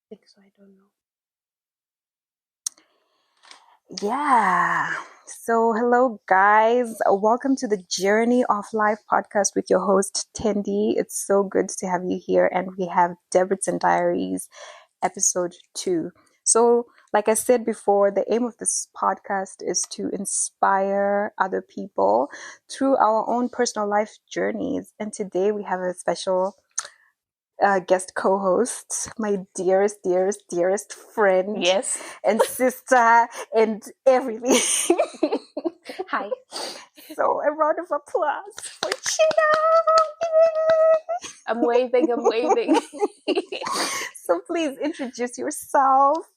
think so. I don't know. Yeah. So, hello, guys. Welcome to the Journey of Life podcast with your host, Tendi. It's so good to have you here. And we have Debrecen Diaries, episode 2. So, like I said before, the aim of this podcast is to inspire other people through our own personal life journeys. And today we have a special guest co-host, my dearest friend Yes. and sister and everything. Hi. So a round of applause for Chino. I'm waving. So please introduce yourself.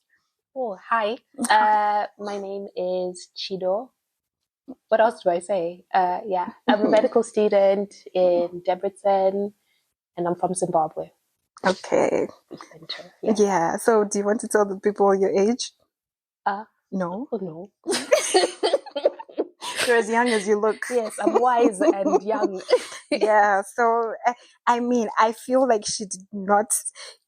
Oh, hi. My name is Chido. What else do I say? Yeah, I'm a medical student in Debrecen, and I'm from Zimbabwe. Okay. Center. Yeah. So do you want to tell the people your age? No. Oh no. You're as young as you look. Yes, I'm wise and young. Yeah, so I mean, I feel like she did not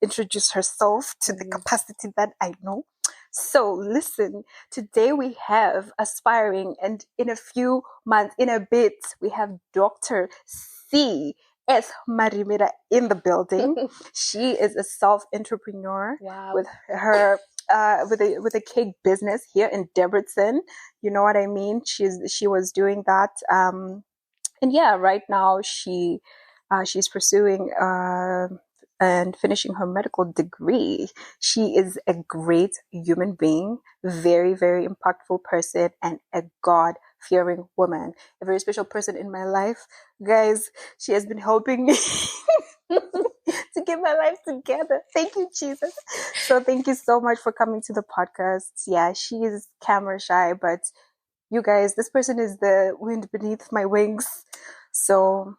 introduce herself to the capacity that I know. So listen, today we have aspiring, and in a few months, in a bit, we have Dr. C.S. Marimira in the building. She is a self-entrepreneur with her with a cake business here in Debrecen. You know what I mean? She was doing that. And yeah, right now she's pursuing and finishing her medical degree. She is a great human being, very, very impactful person, and a God-fearing woman. A very special person in my life. Guys, she has been helping me to get my life together. Thank you, Jesus. So thank you so much for coming to the podcast. Yeah, she is camera shy, but you guys, this person is the wind beneath my wings. So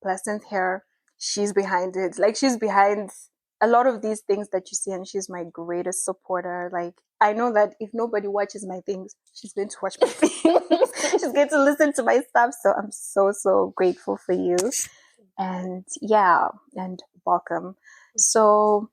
pleasant hair, she's behind it. Like, she's behind a lot of these things that you see, and she's my greatest supporter. Like, I know that if nobody watches my things, she's going to watch my things. She's going to listen to my stuff. So I'm so grateful for you. And yeah, and welcome. So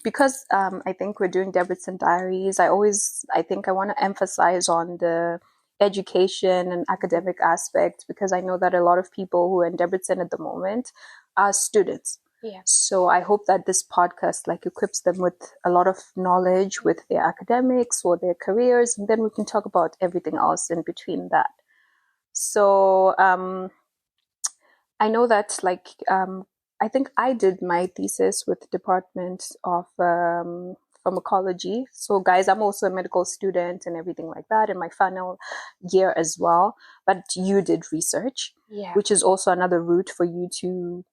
because I think we're doing Debrecen Diaries, I want to emphasize on the education and academic aspect, because I know that a lot of people who are in Debrecen at the moment are students. Yeah. So I hope that this podcast equips them with a lot of knowledge with their academics or their careers, and then we can talk about everything else in between that. So I know that I think I did my thesis with the Department of Pharmacology. So guys, I'm also a medical student and everything like that in my final year as well. But you did research, which is also another route for you to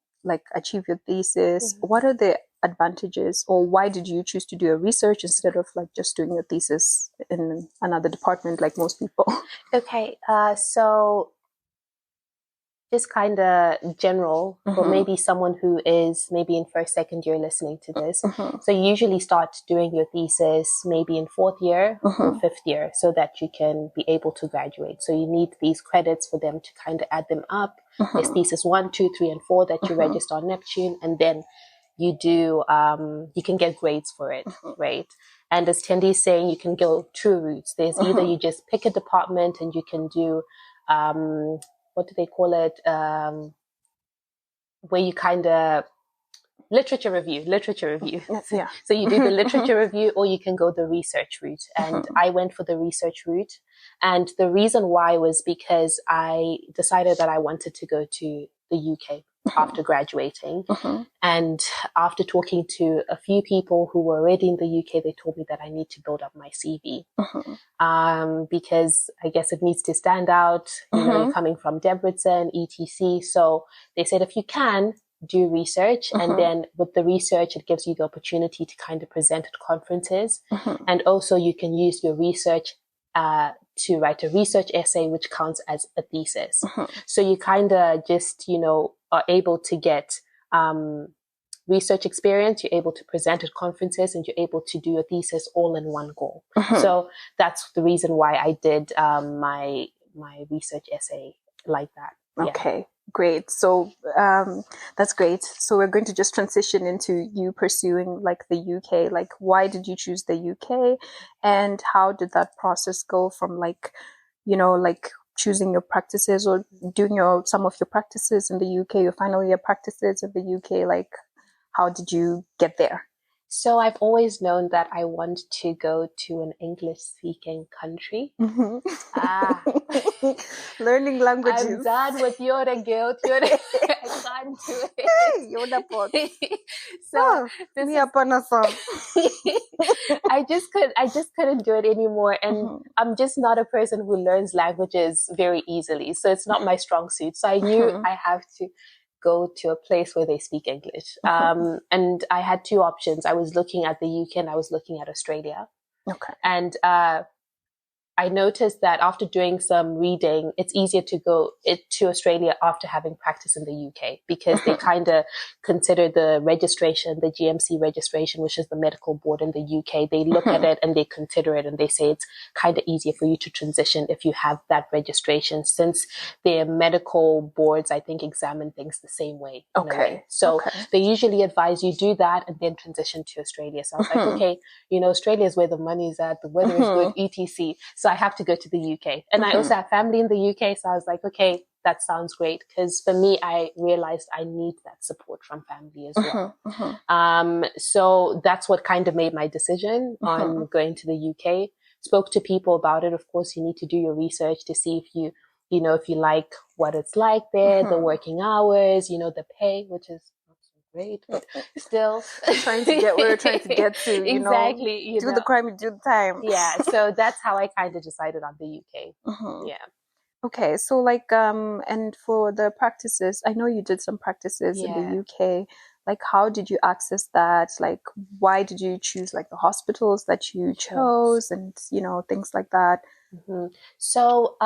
achieve your thesis. Mm-hmm. What are the advantages, or why did you choose to do a research instead of just doing your thesis in another department like most people? Okay, so just kind of general for maybe someone who is maybe in first, second year listening to this. So you usually start doing your thesis maybe in fourth year or fifth year so that you can be able to graduate. So you need these credits for them to kind of add them up. There's thesis 1, 2, 3, and 4 that you register on Neptune, and then you do, you can get grades for it, right? And as Tendi is saying, you can go two routes. There's either you just pick a department and you can do, what do they call it? Where you kind of literature review. Yeah. So you do the literature review, or you can go the research route. And I went for the research route. And the reason why was because I decided that I wanted to go to the UK after graduating. And after talking to a few people who were already in the UK, they told me that I need to build up my CV. Because I guess it needs to stand out, you know, you're coming from Debrecen, etc. So they said, if you can, do research. And then with the research, it gives you the opportunity to kind of present at conferences. And also you can use your research to write a research essay, which counts as a thesis. So you kind of just, you know, are able to get research experience, you're able to present at conferences, and you're able to do a thesis all in one go. So that's the reason why I did my research essay like that. Okay. Great. So that's great. So we're going to just transition into you pursuing like the UK. Like, why did you choose the UK, and how did that process go from like, like choosing your practices or doing some of your practices in the UK, your final year practices in the UK? Like, how did you get there? So I've always known that I want to go to an English-speaking country. Learning languages. I'm done with your guilt. I can't do it. You're the pot. So me upon a song. I just couldn't do it anymore. And I'm just not a person who learns languages very easily. So it's not my strong suit. So I knew I have to go to a place where they speak English. And I had two options. I was looking at the UK and I was looking at Australia. Okay. And I noticed that after doing some reading, it's easier to go to Australia after having practice in the UK, because they kind of consider the registration, the GMC registration, which is the medical board in the UK. They look at it and they consider it, and they say it's kind of easier for you to transition if you have that registration, since their medical boards, I think, examine things the same way. Okay. So they usually advise you do that and then transition to Australia. So I was like, okay, Australia is where the money is at, the weather is good, etc. So I have to go to the UK. And I also have family in the UK. So I was like, okay, that sounds great. Because for me, I realized I need that support from family as well. So that's what kind of made my decision on going to the UK. Spoke to people about it. Of course, you need to do your research to see if you like what it's like there, the working hours, the pay, which is great, but still trying to get where we're trying to get to, exactly, do the crime, do the time. Yeah, so that's how I kind of decided on the UK. Yeah. Okay, so like and for the practices, I know you did some practices in the UK. Like, how did you access that? Like, why did you choose like the hospitals that you chose, and things like that? So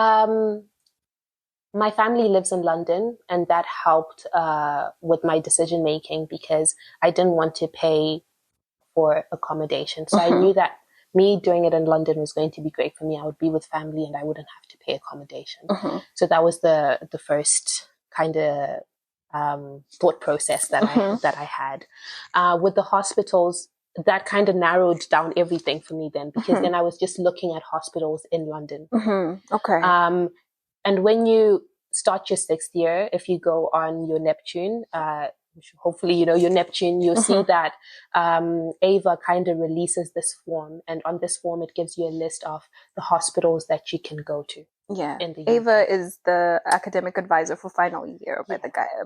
my family lives in London, and that helped with my decision making, because I didn't want to pay for accommodation. So I knew that me doing it in London was going to be great for me. I would be with family and I wouldn't have to pay accommodation. So that was the first kind of thought process that I had. With the hospitals, that kind of narrowed down everything for me then, because then I was just looking at hospitals in London. Okay. And when you start your 6th year, if you go on your Neptune, hopefully your Neptune, you'll see that AVA kind of releases this form, and on this form it gives you a list of the hospitals that you can go to. Yeah, AVA is the academic advisor for final year,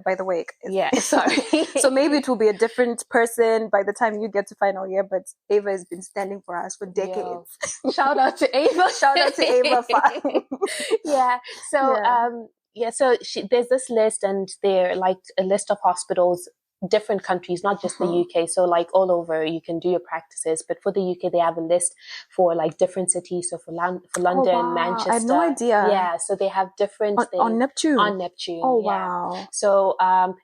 by the way. Yeah, sorry. So maybe it will be a different person by the time you get to final year, but AVA has been standing for us for decades. Shout out to AVA. Shout out to AVA. Yeah. So so there's this list, and they're like a list of hospitals, different countries, not just the UK. So like all over, you can do your practices. But for the UK, they have a list for like different cities. So for London, Manchester. I had no idea. Yeah. So they have different things. On Neptune? On Neptune. Oh, wow. So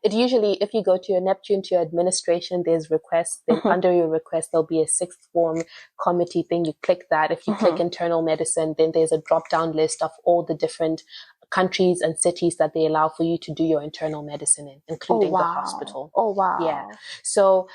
it usually, if you go to your Neptune, to your administration, there's requests. Then under your request, there'll be a 6th form committee thing. You click that. If you click internal medicine, then there's a drop-down list of all the different countries and cities that they allow for you to do your internal medicine in, including the hospital. Oh, wow. Yeah. So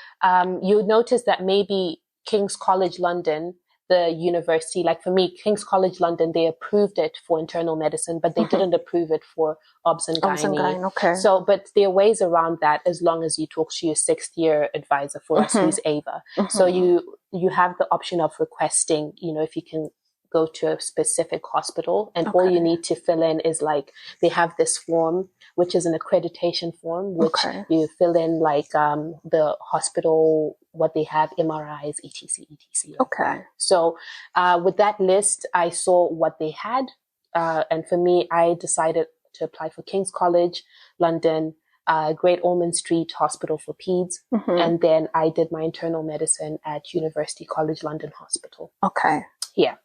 you notice that maybe King's College London, the university, like for me, King's College London, they approved it for internal medicine, but they didn't approve it for obs and gynae. Okay. So, but there are ways around that, as long as you talk to your 6th year advisor. For us, who's AVA. So you have the option of requesting, if you can go to a specific hospital, and all you need to fill in is like, they have this form, which is an accreditation form, which you fill in like the hospital, what they have, MRIs, etc. Okay. So with that list, I saw what they had, and for me, I decided to apply for King's College London, Great Ormond Street Hospital for Peds, and then I did my internal medicine at University College London Hospital. Okay. Yeah.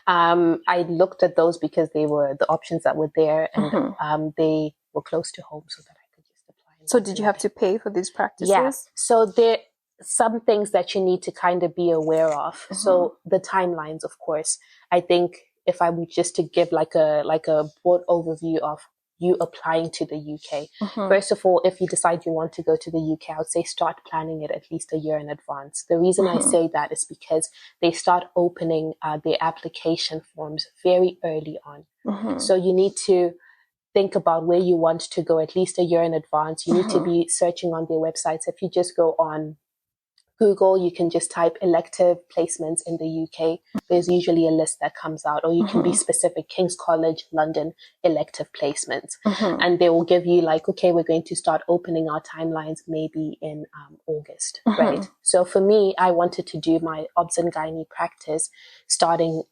I looked at those because they were the options that were there, and they were close to home, so that I could just apply. So did you have to pay for these practices? Yeah. So there some things that you need to kind of be aware of. So the timelines, of course. I think if I were just to give like a broad overview of you applying to the UK. First of all, if you decide you want to go to the UK, I would say start planning it at least a year in advance. The reason I say that is because they start opening their application forms very early on. So you need to think about where you want to go at least a year in advance. You need to be searching on their websites. If you just go on Google, you can just type elective placements in the UK. There's usually a list that comes out, or you can be specific, King's College London elective placements. And they will give you like, okay, we're going to start opening our timelines maybe in August, right? So for me, I wanted to do my obs and gynae practice starting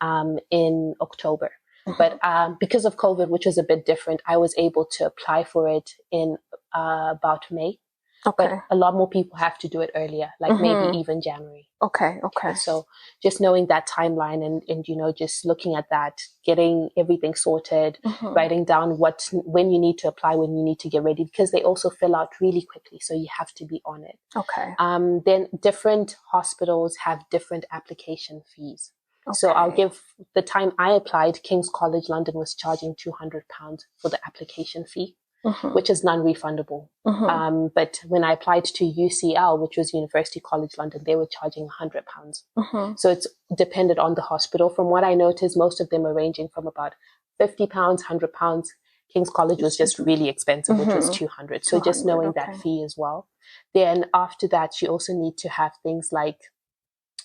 in October. But because of COVID, which was a bit different, I was able to apply for it in about May. Okay. But a lot more people have to do it earlier, like maybe even January. Okay. So just knowing that timeline and you know, just looking at that, getting everything sorted, writing down when you need to apply, when you need to get ready, because they also fill out really quickly. So you have to be on it. Okay. Then different hospitals have different application fees. Okay. So I'll give the time I applied, King's College London was charging £200 for the application fee. Which is non-refundable. But when I applied to UCL, which was University College London, they were charging £100. So it's dependent on the hospital. From what I noticed, most of them are ranging from about £50, £100. King's College was just really expensive, which was £200. So just knowing that fee as well. Then after that, you also need to have things like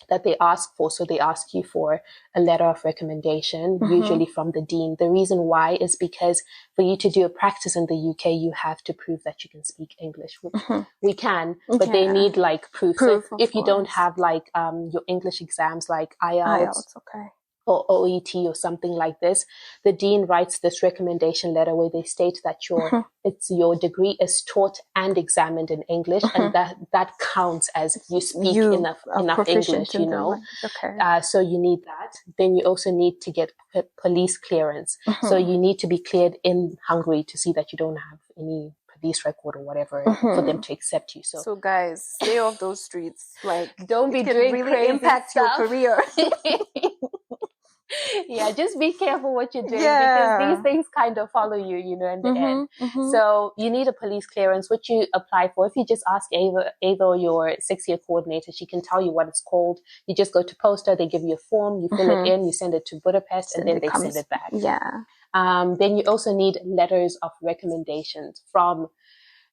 that they ask for. So they ask you for a letter of recommendation, usually from the dean. The reason why is because for you to do a practice in the UK, you have to prove that you can speak English, which we can, but they need like proof. So if you don't have like your English exams like IELTS, or OET or something like this, the dean writes this recommendation letter where they state that your degree is taught and examined in English, and that counts as you speak enough English, you know. So you need that. Then you also need to get police clearance. So you need to be cleared in Hungary to see that you don't have any police record or whatever for them to accept you. So guys, stay off those streets. Like, don't be doing really crazy impact stuff. your career. Yeah, just be careful what you're doing, because these things kind of follow you, you know, in the end. So you need a police clearance, which you apply for. If you just ask Ava, your 6-year coordinator, she can tell you what it's called. You just go to Posta, they give you a form, you fill it in, you send it to Budapest, and then they send it back. Then you also need letters of recommendations from.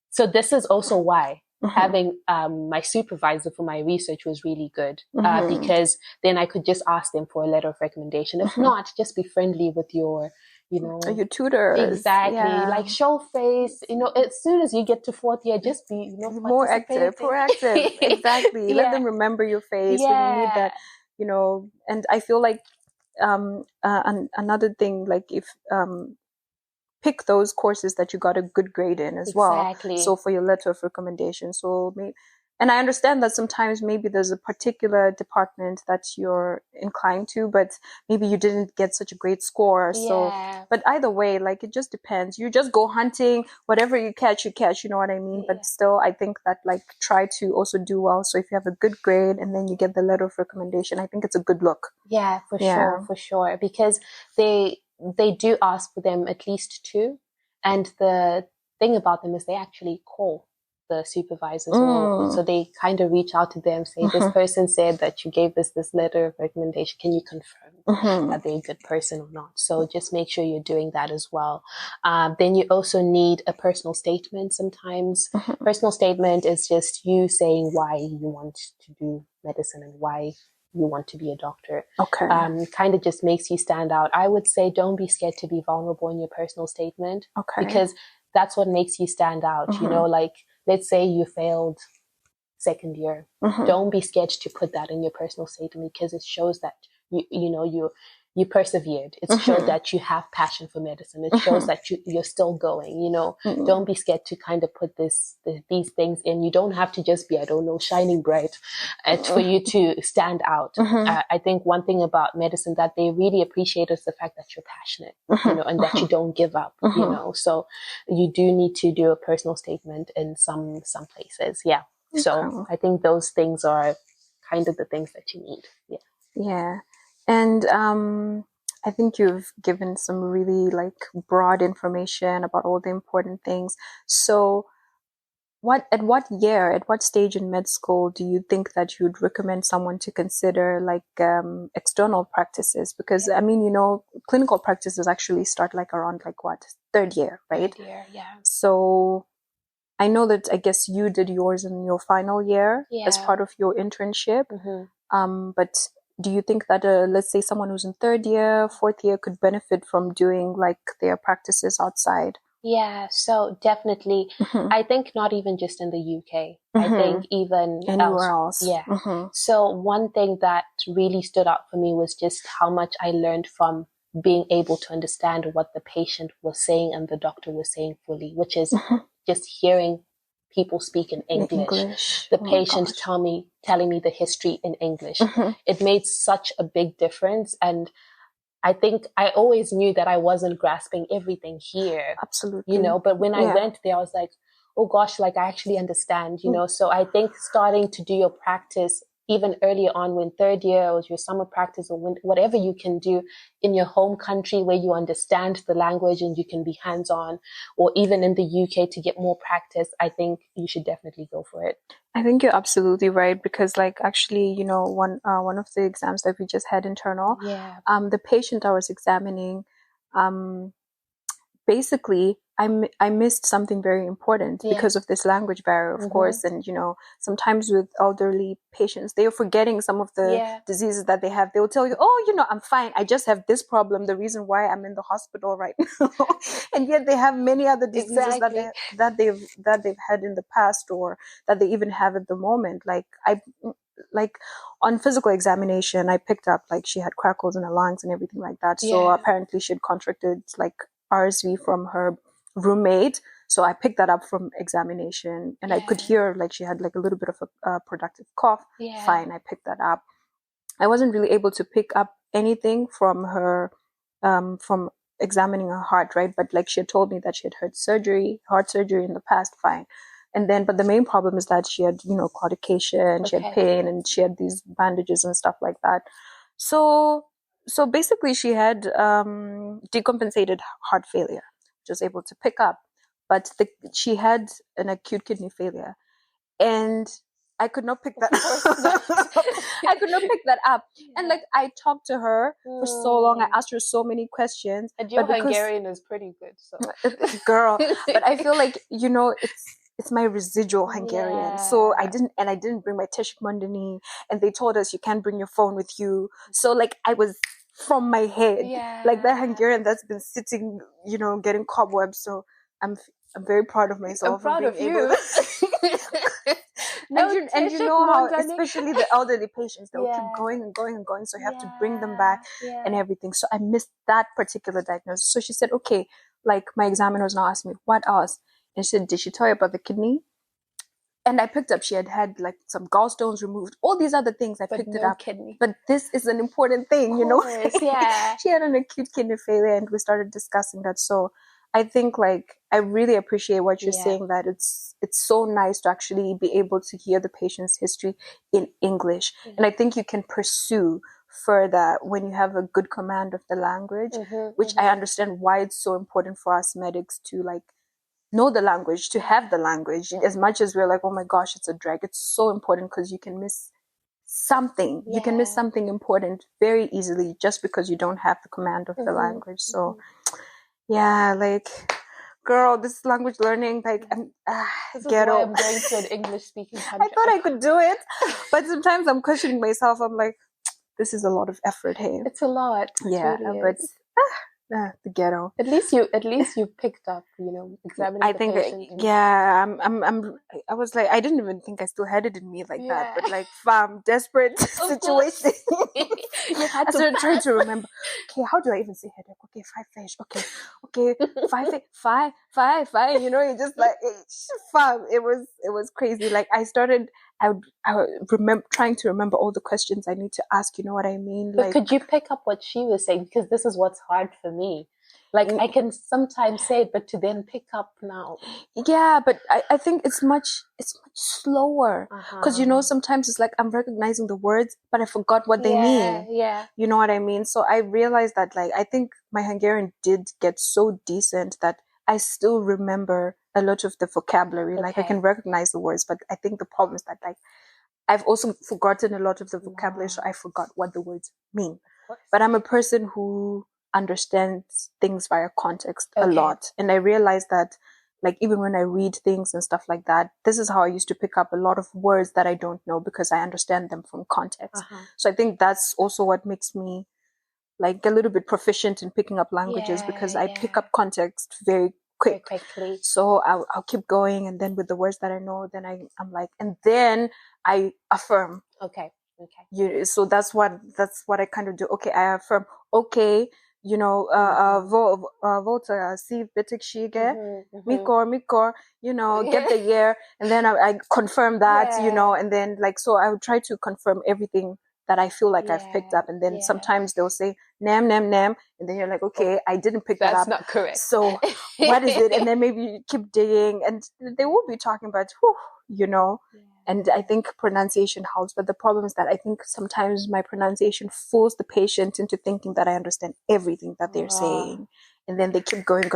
So this is also why having my supervisor for my research was really good, because then I could just ask them for a letter of recommendation. If not, just be friendly with your, you know, your tutors. Exactly. Like show face, you know, as soon as you get to 4th year, just be, you know, more active, proactive. Exactly. Let them remember your face when you need that, you know. And I feel like another thing, like if pick those courses that you got a good grade in as well. So for your letter of recommendation. So and I understand that sometimes maybe there's a particular department that you're inclined to, but maybe you didn't get such a great score. So, but either way, like it just depends. You just go hunting, whatever you catch, you know what I mean? But still, I think that like try to also do well. So if you have a good grade and then you get the letter of recommendation, I think it's a good look. Yeah, for sure. Because they do ask for them at least 2. And the thing about them is they actually call the supervisors. So they kind of reach out to them, say, this person said that you gave this letter of recommendation. Can you confirm that they're a good person or not? So just make sure you're doing that as well. Then you also need a personal statement sometimes. Personal statement is just you saying why you want to do medicine and why you want to be a doctor. Kind of just makes you stand out. I would say don't be scared to be vulnerable in your personal statement, because that's what makes you stand out. You know, like let's say you failed 2nd year. Don't be scared to put that in your personal statement, because it shows that you persevered. It shows that you have passion for medicine. It shows that you're still going, you know. Don't be scared to kind of put these things in. You don't have to just be, I don't know, shining bright for you to stand out. I think one thing about medicine that they really appreciate is the fact that you're passionate, you know, and that you don't give up, you know. So you do need to do a personal statement in some places. So I think those things are kind of the things that you need. And I think you've given some really like broad information about all the important things. So at what stage in med school do you think that you'd recommend someone to consider like external practices? Because I mean, clinical practices actually start like around like what, third year, right? Third year, yeah. So I know that I guess you did yours in your final year as part of your internship. But do you think that let's say someone who's in third year, fourth year could benefit from doing like their practices outside? Yeah, so definitely. I think not even just in the UK. I think even anywhere else. Yeah. So one thing that really stood out for me was just how much I learned from being able to understand what the patient was saying and the doctor was saying fully, which is just hearing people speak in English. The patient telling me the history in English. It made such a big difference. And I think I always knew that I wasn't grasping everything here. Absolutely. But when I went there, I was like, oh gosh, like I actually understand, So I think starting to do your practice even earlier on, when third year or your summer practice or whatever you can do in your home country where you understand the language and you can be hands-on, or even in the UK to get more practice, I think you should definitely go for it. I think you're absolutely right, because like actually, one of the exams that we just had internal, the patient I was examining, basically I missed something very important because of this language barrier, of course. And sometimes with elderly patients, they are forgetting some of the diseases that they have. They will tell you, oh, I'm fine, I just have this problem, the reason why I'm in the hospital right now. And yet they have many other diseases that they've had in the past, or that they even have at the moment. Like on physical examination, I picked up like she had crackles in her lungs and everything like that. So apparently she had contracted like RSV from her roommate. So I picked that up from examination, and I could hear like she had like a little bit of a productive cough. Fine, I picked that up. I wasn't really able to pick up anything from her, from examining her heart, right? But like she had told me that she had had heart surgery in the past. Fine. And then, but the main problem is that she had, claudication, she had pain, and she had these bandages and stuff like that. So basically she had decompensated heart failure, which was able to pick up, but she had an acute kidney failure, and I could not pick that up. I could not pick that up. And like I talked to her for so long, I asked her so many questions. And your Hungarian is pretty good, so girl. But I feel like it's my residual Hungarian. So I didn't bring my Teshik and they told us you can't bring your phone with you. So like I was from my head, like that Hungarian that's been sitting, getting cobwebs. So I'm very proud of myself. I'm proud of you. And you know how, especially the elderly patients, they'll keep going and going and going. So you have to bring them back and everything. So I missed that particular diagnosis. So she said, okay, like my examiner was now asking me, what else? And she said, did she tell you about the kidney? And I picked up, she had like some gallstones removed, all these other things. I picked it up. Kidney. But this is an important thing, She had an acute kidney failure, and we started discussing that. So I think like I really appreciate what you're saying, that it's so nice to actually be able to hear the patient's history in English. And I think you can pursue further when you have a good command of the language, which I understand why it's so important for us medics to like know the language, to have the language. As much as we're like, oh my gosh, it's a drag, it's so important, because you can miss something. You can miss something important very easily just because you don't have the command of the language. So like, girl, this language learning, like, this is why I'm going to an English-speaking country. I thought I could do it, but sometimes I'm questioning myself. I'm like, this is a lot of effort. Hey, it's a lot. Really, but the ghetto. At least you picked up, examining. I think, I was like, I didn't even think I still had it in me like that, but like, desperate situation. You had I started trying to remember. Okay, how do I even say headache? Okay, 5 fish. Okay, 5. You just like, it was crazy. Like I would remember trying to remember all the questions I need to ask. You know what I mean? But could you pick up what she was saying? Because this is what's hard for me. Like I can sometimes say it, but to then pick up now. Yeah, but I think it's much slower. Because, you know, sometimes it's like I'm recognizing the words, but I forgot what they mean. Yeah. You know what I mean? So I realized that, like, I think my Hungarian did get so decent that I still remember a lot of the vocabulary. Like, I can recognize the words, but I think the problem is that, like, I've also forgotten a lot of the vocabulary, so I forgot what the words mean. But I'm a person who understands things via context a lot. And I realized that, like, even when I read things and stuff like that, this is how I used to pick up a lot of words that I don't know because I understand them from context. So I think that's also what makes me, like, a little bit proficient in picking up languages because I pick up context very quickly. So I'll keep going, and then with the words that I know, then I'm like, and then I affirm. So that's what I kind of do. Okay, I affirm. Okay, you know, volta si bitik shige, mikor, you know, get the year, and then I confirm that, you know, and then, like, so I would try to confirm everything that I feel like I've picked up, and then sometimes they'll say nam, and then you're like, okay, I didn't pick that up. That's not correct. So what is it? And then maybe you keep digging, and they will be talking about, you know. And I think pronunciation helps, but the problem is that I think sometimes my pronunciation fools the patient into thinking that I understand everything that they're saying, and then they keep going.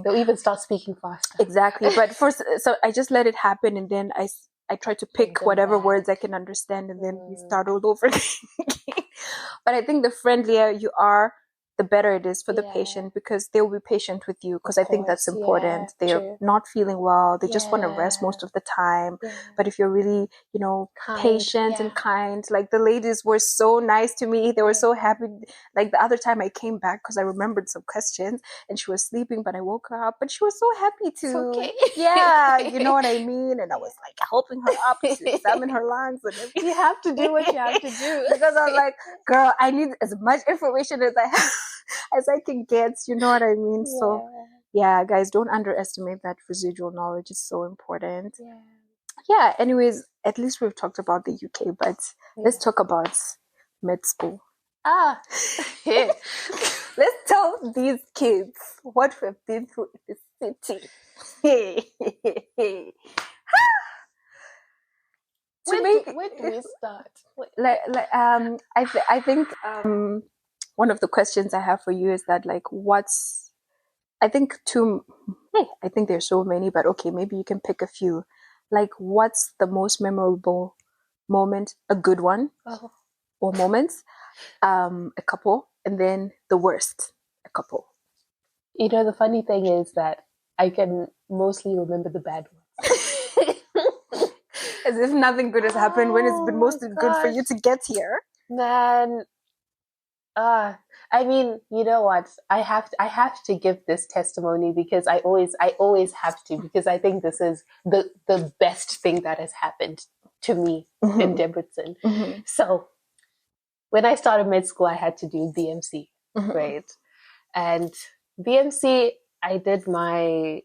They'll even start speaking faster. Exactly, but first, so I just let it happen, and then I try to pick whatever words I can understand, and then we start all over again. But I think the friendlier you are, the better it is for the patient, because they will be patient with you, because I think that's important. They're not feeling well. They just want to rest most of the time. But if you're really, you know, patient and kind, like the ladies were so nice to me. They were so happy. Like the other time I came back because I remembered some questions and she was sleeping, but I woke her up, but she was so happy to, you know what I mean? And I was like helping her up to examine her lungs and everything. You have to do what you have to do. Because I was like, girl, I need as much information as I have. As I can get, you know what I mean? So yeah, guys, don't underestimate that residual knowledge. Is so important. Anyways, at least we've talked about the UK, but let's talk about med school. Let's tell these kids what we've been through in the city. Where do we start? I think one of the questions I have for you is that, like, I think there's so many, but okay, maybe you can pick a few. Like, what's the most memorable moment, a good one, or moments, a couple, and then the worst, a couple. You know, the funny thing is that I can mostly remember the bad ones. As if nothing good has happened when it's been mostly good for you to get here. Man, I mean, you know what? I have to give this testimony because I always have to, because I think this is the best thing that has happened to me in Debrecen. So when I started med school, I had to do BMC, right? And BMC, I did my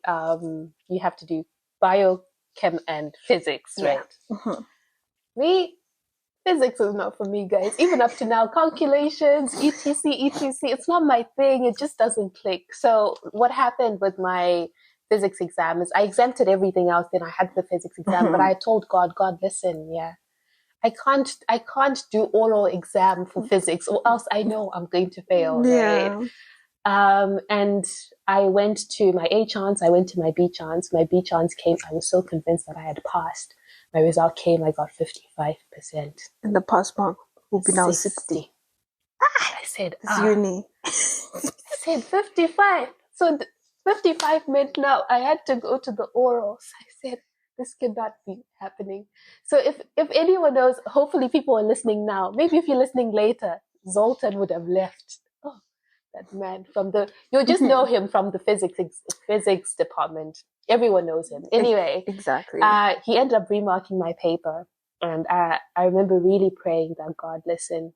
you have to do biochem and physics, right? Physics is not for me, guys. Even up to now, calculations, etc, it's not my thing. It just doesn't click. So what happened with my physics exam is I exempted everything else. Then I had the physics exam, but I told God, listen, I can't do oral exam for physics, or else I know I'm going to fail, right? And I went to my A chance. I went to my B chance. My B chance came. I was so convinced that I had passed. My result came, I got 55%. And the pass mark will be now 60. I said, it's uni. I said 55. So 55 meant now I had to go to the orals. I said, this cannot be happening. So if anyone knows, hopefully people are listening now. Maybe if you're listening later, Zoltan would have left. Oh, that man you'll just know him from the physics department. Everyone knows him. Anyway, exactly. He ended up remarking my paper, and I remember really praying that, God, listen,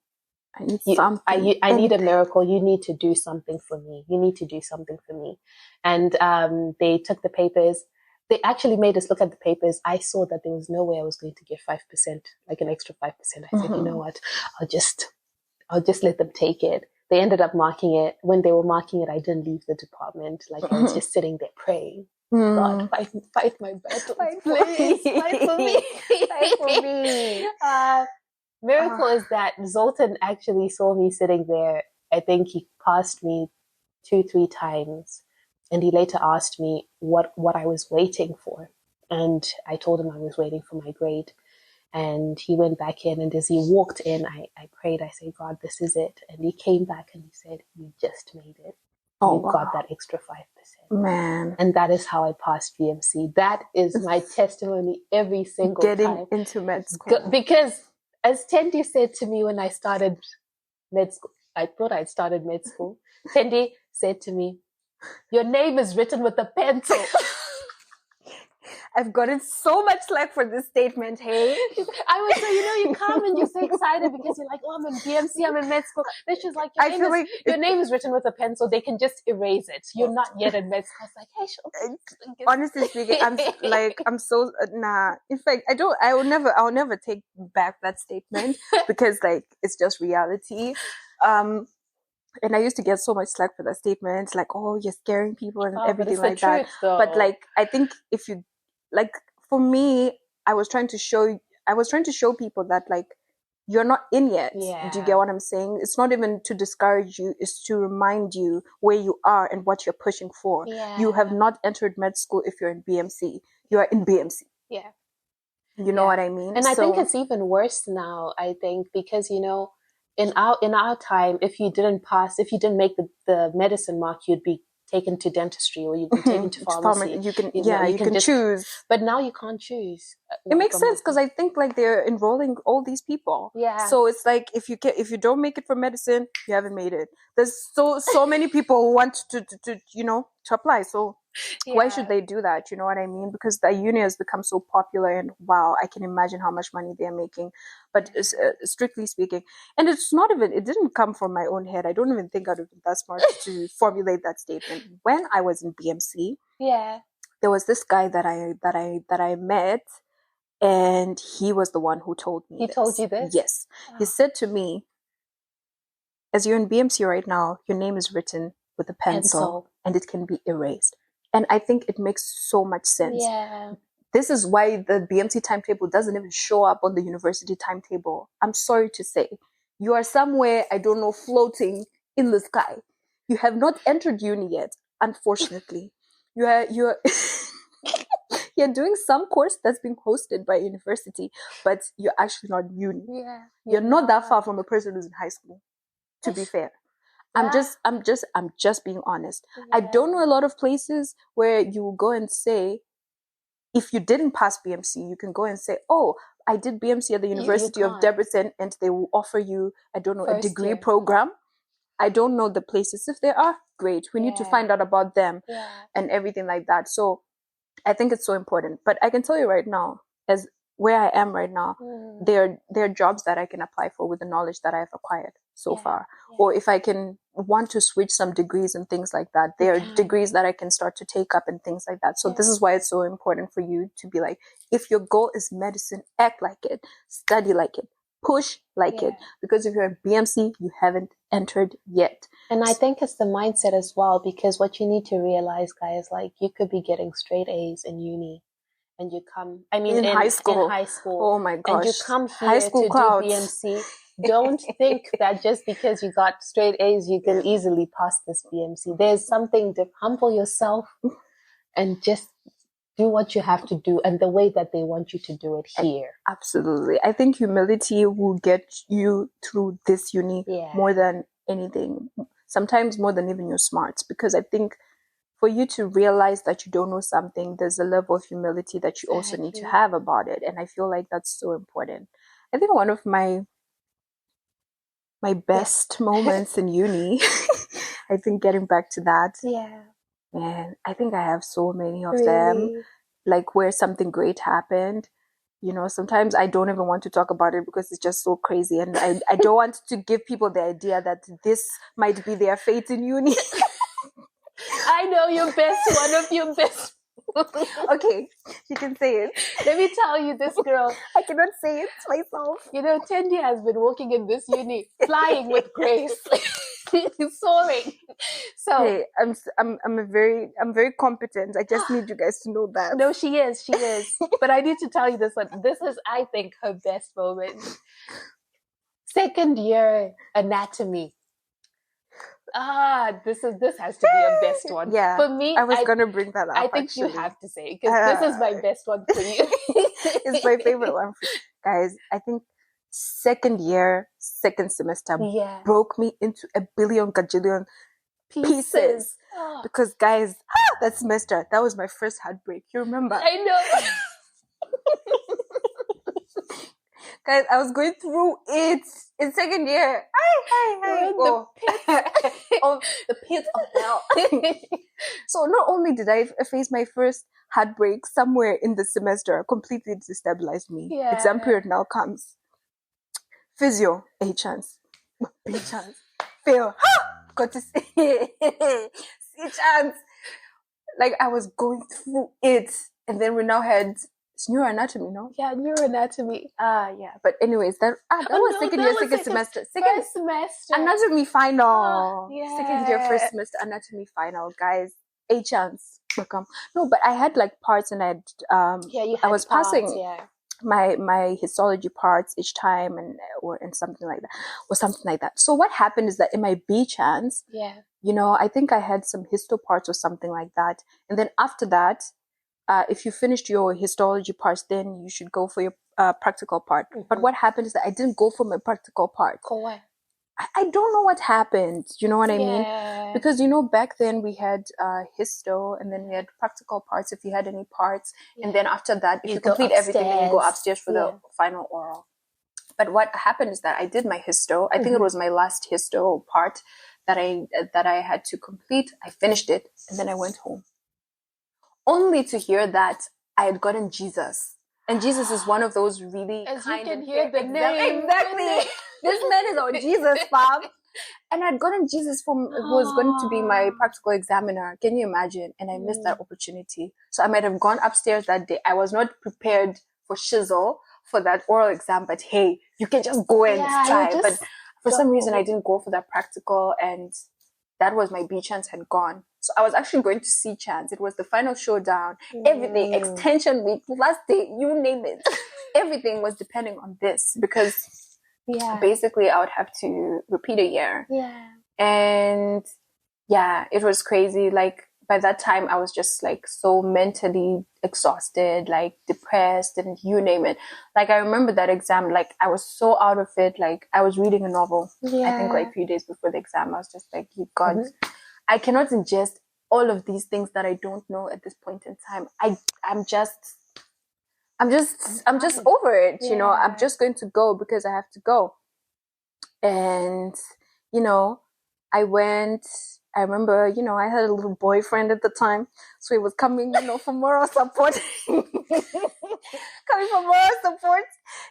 I need something. I need a miracle. You need to do something for me. You need to do something for me. And they took the papers. They actually made us look at the papers. I saw that there was no way I was going to get 5%, like an extra 5%. I said, you know what? I'll just let them take it. they ended up marking it. When they were marking it, I didn't leave the department. Like, I was just sitting there praying. God, fight my battle. Please, fight for me. Fight for me. Miracle is that Zoltan actually saw me sitting there. I think he passed me 2-3 times, and he later asked me what I was waiting for. And I told him I was waiting for my grade. And he went back in, and as he walked in, I prayed. I said, God, this is it. And he came back and he said, you just made it. You got that extra 5%. Man. And that is how I passed BMC. That is my testimony every single time. Getting into med school. Because as Tendi said to me when I started med school, I thought I'd started med school. Tendi said to me, your name is written with a pencil. I've gotten so much slack for this statement, hey? I was so, you come and you're so excited because you're like, oh, I'm in BMC, I'm in med school. Then she's like, your name is written with a pencil. They can just erase it. You're not yet in med school. I was like, hey, sure. Honestly speaking, I'm so, nah. In fact, I'll never take back that statement because like, it's just reality. And I used to get so much slack for that statement, like, oh, you're scaring people and everything like that. But like, I think if you, like, for me, I was trying to show people that like, you're not in yet. Yeah. Do you get what I'm saying? It's not even to discourage you, it's to remind you where you are and what you're pushing for. Yeah. You have not entered med school if you're in BMC. You are in BMC. Yeah. You know what I mean? And I think it's even worse now, I think, because, in our time, if you didn't make the medicine mark, you'd be taken to dentistry or you'd be taken to pharmacy. You can choose. But now you can't choose. It makes sense because I think like they're enrolling all these people. Yeah. So it's like if you don't make it for medicine, you haven't made it. There's so many people who want to apply. So why should they do that? You know what I mean? Because the uni has become so popular, and wow, I can imagine how much money they're making. But strictly speaking, and it didn't come from my own head. I don't even think I'd have been that smart to formulate that statement. When I was in BMC, there was this guy that I met, and he was the one who told me. He told you this? Yes. Wow. He said to me, as you're in BMC right now, your name is written with a pencil. And it can be erased. And I think it makes so much sense. Yeah. This is why the BMC timetable doesn't even show up on the university timetable. I'm sorry to say. You are somewhere, I don't know, floating in the sky. You have not entered uni yet, unfortunately. You're you're doing some course that's being hosted by university, but you're actually not uni. Yeah. You're not that far from a person who's in high school, to be fair. I'm just being honest. Yeah. I don't know a lot of places where you will go and say, if you didn't pass BMC, you can go and say, oh, I did BMC at the University of Debrecen, and they will offer you, I don't know, a degree program. I don't know the places. If there are, great. We need to find out about them and everything like that. So I think it's so important. But I can tell you right now, as where I am right now, there are jobs that I can apply for with the knowledge that I've acquired so far. Or if I can want to switch some degrees and things like that, there are degrees that I can start to take up and things like that. So this is why it's so important for you to be like, if your goal is medicine, act like it, study like it, push like it. Because if you're in BMC, you haven't entered yet. And I think it's the mindset as well, because what you need to realize, guys, like you could be getting straight A's in uni. And you come, in high school. Oh my gosh. And you come here to do BMC. Don't think that just because you got straight A's, you can easily pass this BMC. There's something to humble yourself and just do what you have to do and the way that they want you to do it here. Absolutely. I think humility will get you through this uni more than anything. Sometimes more than even your smarts, because I think for you to realize that you don't know something, there's a level of humility that you also need to have about it. And I feel like that's so important. I think one of my best moments in uni, I think getting back to that. Yeah. Man, I think I have so many of them, like where something great happened. Sometimes I don't even want to talk about it because it's just so crazy. And I don't want to give people the idea that this might be their fate in uni. I know your best, one of your best. Okay, you can say it. Let me tell you, this girl. I cannot say it myself. Tendi has been working in this uni, flying with grace. soaring. So hey, I'm very competent. I just need you guys to know that. No, she is. But I need to tell you this one. This is, I think, her best moment. Second year anatomy. This has to be a best one. Yeah, for me. I was gonna bring that up. I think actually. you have to say, because this is my best one for you. It's my favorite one, guys. I think second year, second semester broke me into a billion gajillion pieces. Because guys, that semester, that was my first heartbreak. You remember? I know. Guys, I was going through it in second year. The pits of hell. So not only did I face my first heartbreak somewhere in the semester, completely destabilized me. Yeah. Exam period now comes. Physio, A chance. B chance. Fail. Got to see C chance. Like I was going through it. And then we now had neuroanatomy, no? Yeah, neuroanatomy. Yeah. But anyways, that was second year, second semester. First semester. Anatomy final. Yeah. Second year, first semester, anatomy final, guys. A chance. No, but I had like parts and I was passing my histology parts each time and something like that. So what happened is that in my B chance, I think I had some histo parts or something like that. And then after that, if you finished your histology parts, then you should go for your practical part. Mm-hmm. But what happened is that I didn't go for my practical part. For what? I don't know what happened. You know what I mean? Because, back then we had histo and then we had practical parts if you had any parts. Yeah. And then after that, if you complete everything, then you go upstairs for the final oral. But what happened is that I did my histo. I think it was my last histo part that I had to complete. I finished it and then I went home. Only to hear that I had gotten Jesus. And Jesus is one of those really As kind you can hear the name. Exactly. This man is on Jesus, fam. And I'd gotten Jesus was going to be my practical examiner. Can you imagine? And I missed that opportunity. So I might have gone upstairs that day. I was not prepared for shizzle for that oral exam, but hey, you can just go and try. But for some reason, I didn't go for that practical, and that was my B chance had gone. So I was actually going to C chance. It was the final showdown. Everything, extension week, last day, you name it. Everything was depending on this because basically I would have to repeat a year. Yeah. And it was crazy. Like by that time I was just like so mentally exhausted, like depressed and you name it. Like I remember that exam, like I was so out of it. Like I was reading a novel. I think like a few days before the exam, I was just like, God, I cannot ingest all of these things that I don't know at this point in time. I'm just over it, I'm just going to go because I have to go. And, I went, I remember, I had a little boyfriend at the time. So he was coming, for moral support. Coming for moral support.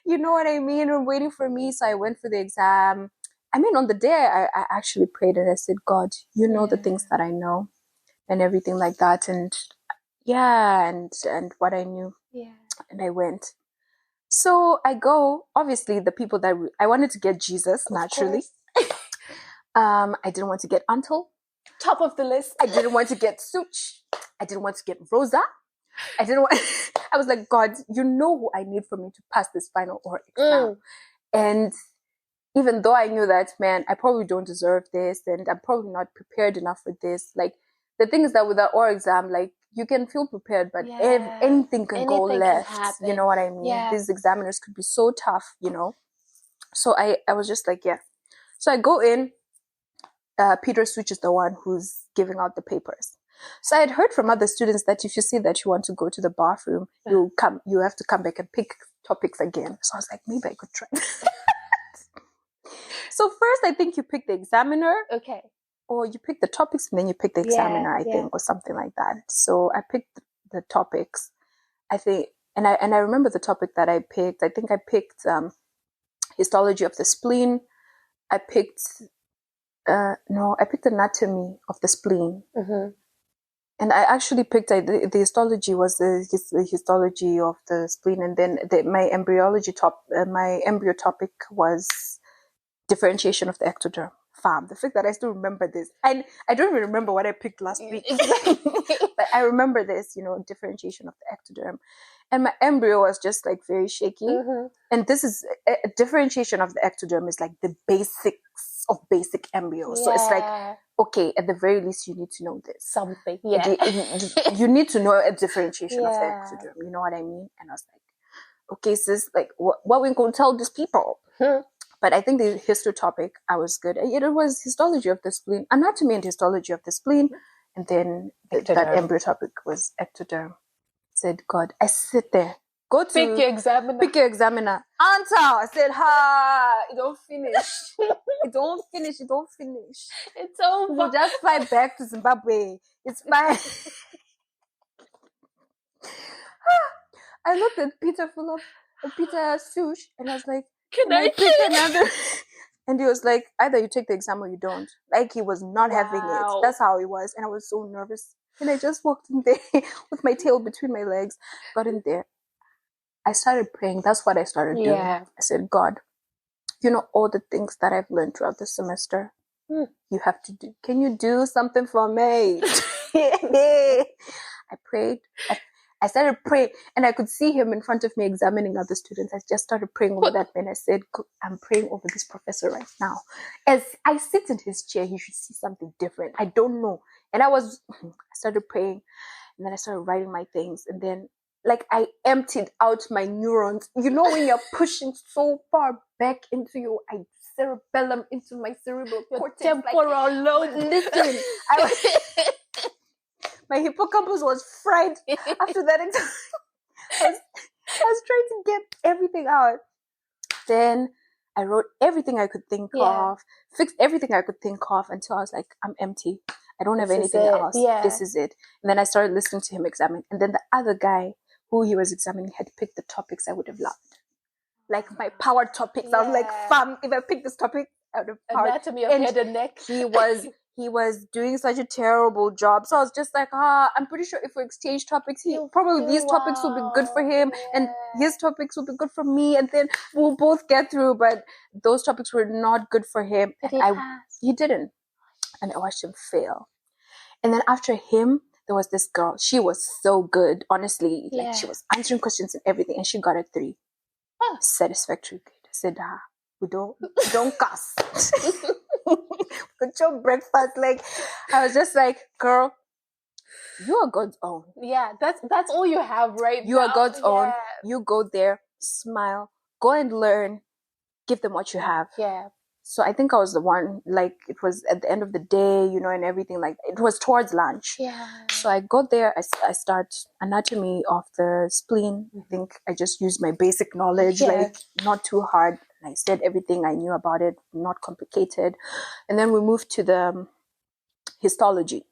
You know what I mean? And waiting for me. So I went for the exam. I mean, on the day I actually prayed and I said, God, you know the things that I know and everything like that. And and what I knew. Yeah. And I went. So I go, obviously the people that I wanted to get Jesus, naturally. I didn't want to get Antle. Top of the list. I didn't want to get Such. I didn't want to get Rosa. I was like, God, you know who I need for me to pass this final oral exam. And even though I knew that, man, I probably don't deserve this and I'm probably not prepared enough for this. Like, the thing is that with that oral exam, like, you can feel prepared, but anything can go left. You know what I mean? Yeah. These examiners could be so tough, So I was just like, So I go in. Peter Such is the one who's giving out the papers. So I had heard from other students that if you see that you want to go to the bathroom, you have to come back and pick topics again. So I was like, maybe I could try. So first, I think you pick the examiner. Okay. Or you pick the topics and then you pick the examiner, I think, or something like that. So I picked the topics, I think, and I remember the topic that I picked. I think I picked histology of the spleen. I picked anatomy of the spleen. Mm-hmm. And I actually picked the histology was the histology of the spleen, and then my embryo topic was differentiation of the ectoderm The fact that I still remember this. And I don't even remember what I picked last week. Exactly. But I remember this, differentiation of the ectoderm. And my embryo was just like very shaky. Mm-hmm. And this is a differentiation of the ectoderm is like the basics of basic embryo. Yeah. So it's like, okay, at the very least, you need to know this. Something. Yeah. You need to know a differentiation of the Yeah. ectoderm. You know what I mean? And I was like, okay, sis, like, what we going to tell these people? But I think the history topic, I was good. It was histology of the spleen, anatomy and histology of the spleen. And then that embryo topic was ectoderm. Said, God, I sit there. Go to pick your examiner. Answer. I said, it don't finish. It don't finish. It's over. We'll just fly back to Zimbabwe. It's fine. I looked at Peter Sush, and I was like, can I pick another? And he was like, either you take the exam or you don't. Like, he was not having it. That's how he was. And I was so nervous. And I just walked in there with my tail between my legs, got in there. I started praying. That's what I started doing. I said, God, all the things that I've learned throughout the semester, you have to do. Can you do something for me? I prayed. I started praying, and I could see him in front of me examining other students. I just started praying over that man. I said, I'm praying over this professor right now. As I sit in his chair, he should see something different. I don't know. And I started praying, and then I started writing my things. And then, like, I emptied out my neurons. You know, when you're pushing so far back into your cerebellum, into my cerebral cortex. Temporal lobe. Listen, my hippocampus was fried after that. I was trying to get everything out. Then I wrote everything I could think of, fixed everything I could think of until I was like, I'm empty. I don't have anything else. Yeah. This is it. And then I started listening to him examine. And then the other guy who he was examining had picked the topics I would have loved. Like my power topics. I was like, fam, if I picked this topic, I would have powered. Anatomy of head and neck. He was doing such a terrible job. So I was just like, I'm pretty sure if we exchange topics, probably these topics will be good for him and his topics will be good for me. And then we'll both get through. But those topics were not good for him. He didn't. And I watched him fail. And then after him, there was this girl. She was so good, honestly. Like, she was answering questions and everything. And she got a 3. Satisfactory grade. I said, we don't cuss. With your breakfast. Like, I was just like, girl, you are God's own. Yeah, that's all you have right now. You are God's own. You go there, smile, go and learn, give them what you have. Yeah. So I think I was the one, like, it was at the end of the day, and everything, like, it was towards lunch. Yeah. So I got there, I start anatomy of the spleen. I think I just used my basic knowledge, like, not too hard. And I said everything I knew about it, not complicated. And then we moved to the histology.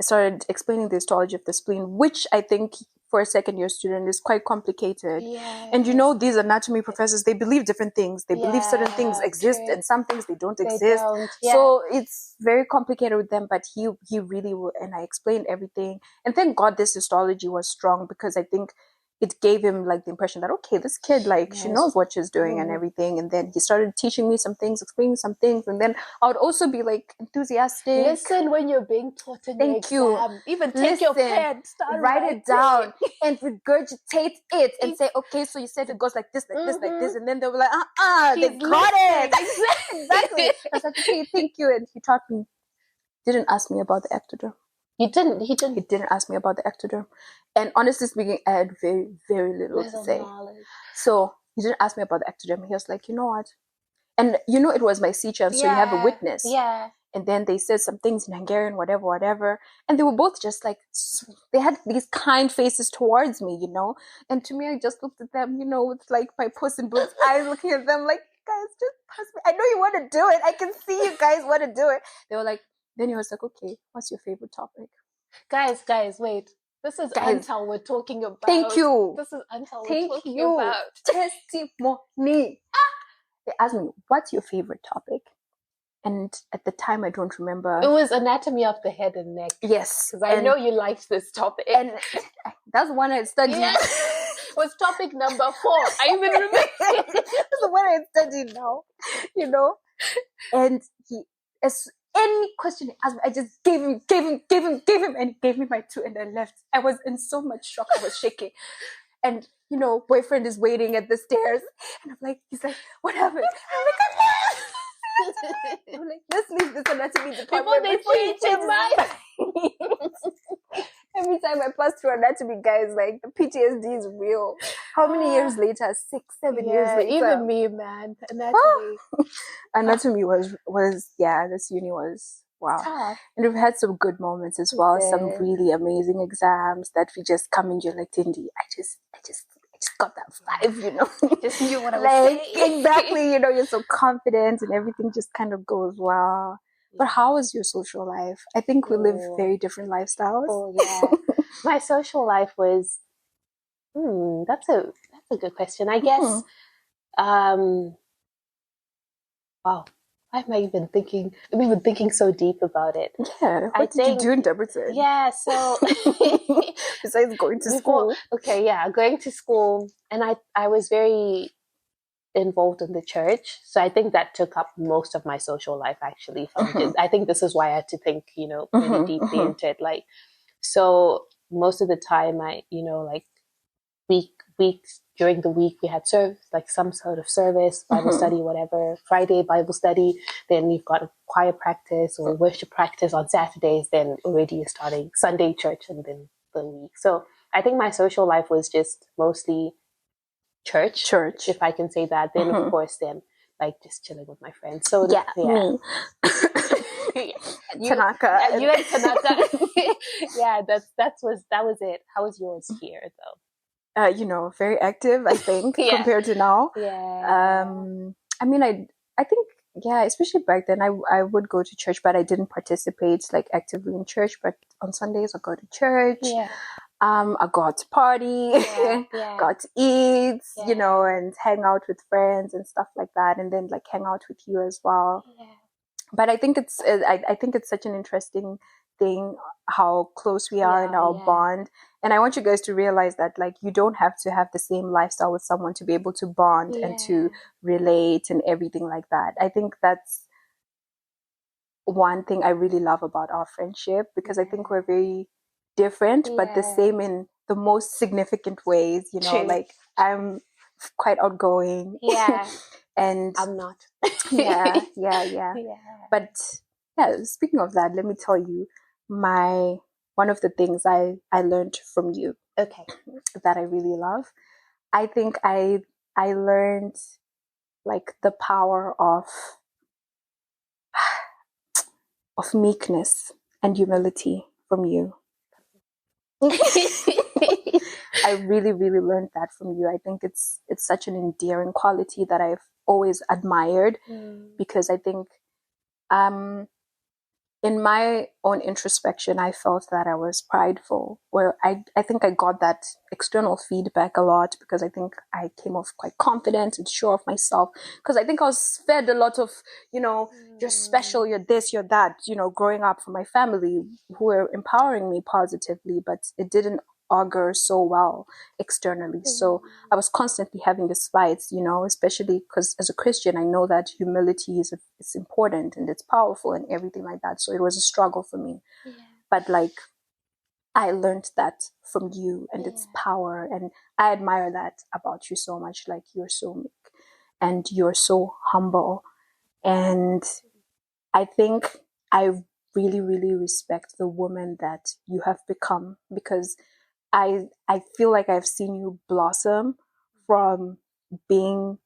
I started explaining the histology of the spleen, which I think for a second-year student is quite complicated. Yeah. And these anatomy professors, they believe different things. They believe certain things exist and some things they don't exist. So it's very complicated with them, but he really will. And I explained everything. And thank God this histology was strong, because I think it gave him like the impression that, okay, this kid, like, she knows what she's doing and everything. And then he started teaching me some things, explaining some things. And then I would also be like enthusiastic. Listen when you're being taught in the exam. Even take your pen, start write it down and regurgitate it and say, okay, so you said it goes like this, like this, like this. And then they were like, they got it. Exactly. I was like, okay, thank you. And he taught me, didn't ask me about the ectoderm. He didn't ask me about the ectoderm. And honestly speaking, I had very, very little to say. So he didn't ask me about the ectoderm. He was like, you know what? And it was my C chance, so you have a witness. Yeah. And then they said some things in Hungarian, whatever. And they were both just like, they had these kind faces towards me, And to me, I just looked at them, with like my Puss in Boots eyes, looking at them like, guys, just pass me. I know you want to do it. I can see you guys want to do it. They were like, then he was like, okay, what's your favorite topic? Guys, wait. This is Antal we're talking about. Thank you. This is Antal we're talking about. Testimony. They asked me, what's your favorite topic? And at the time, I don't remember. It was anatomy of the head and neck. Yes. Because I know you liked this topic. And that's one I studied. Yeah. It was topic number 4. I even remember. That's the one I studied now, And As any question he asked me, I just gave him, and he gave me my 2 and then left. I was in so much shock. I was shaking. And, you know, boyfriend is waiting at the stairs. And I'm like, he's like, what happened? I'm like, I'm like, let's leave this anatomy department before he changes his mind. Every time I pass through anatomy, guys, like the PTSD is real. How many years later? 6, 7 years later. Even me, man. Anatomy. Anatomy was this uni was wow. Tough. And we've had some good moments as well. Some really amazing exams that we just come in, you're like, Tindy, I just got that 5, you know. I just knew what I was saying. Exactly, you know, you're so confident and everything just kind of goes well. But how was your social life? I think we live very different lifestyles. Oh yeah. My social life was that's a good question. I guess wow. Why am I even thinking? I'm even thinking so deep about it. Yeah. What did you do in Debrecen? Yeah, so besides going to school. Okay, yeah, going to school, and I was very involved in the church, so I think that took up most of my social life. Actually, I think this is why I had to think, you know, pretty deeply into it. Like, so most of the time, I, you know, like weeks during the week we had like some sort of service, Bible study, whatever. Friday Bible study, then you've got a choir practice or worship practice on Saturdays. Then already you're starting Sunday church, and then the week. So I think my social life was just mostly church, if I can say that. Then of course, then like just chilling with my friends. So yeah. Tanaka. You and Tanaka. Yeah, that was it. How was yours here though? You know, very active, I think, compared to now. Yeah. I mean, I think, especially back then, I would go to church, but I didn't participate like actively in church. But on Sundays, I go to church. Yeah. I got to party, got to eat, you know, and hang out with friends and stuff like that, and then like hang out with you as well. Yeah. But I think it's such an interesting thing how close we are in our bond. And I want you guys to realize that like you don't have to have the same lifestyle with someone to be able to bond and to relate and everything like that. I think that's one thing I really love about our friendship, because I think we're very different, but the same in the most significant ways, you know. Like I'm quite outgoing. Yeah. And I'm not. yeah. But speaking of that, let me tell you one of the things I learned from you. Okay. That I really love. I think I learned like the power of meekness and humility from you. I really, really learned that from you. I think it's such an endearing quality that I've always admired, because I think in my own introspection, I felt that I was prideful, where I think I got that external feedback a lot, because I think I came off quite confident and sure of myself, because I think I was fed a lot of, you know, you're special, you're this, you're that, you know, growing up from my family who were empowering me positively, but it didn't augur so well externally. So I was constantly having these fights, you know, especially because as a Christian, I know that humility is important and it's powerful and everything like that. So it was a struggle for me. But like I learned that from you and its power, and I admire that about you so much. Like you're so meek and you're so humble, and I think I really, really respect the woman that you have become, because I feel like I've seen you blossom from being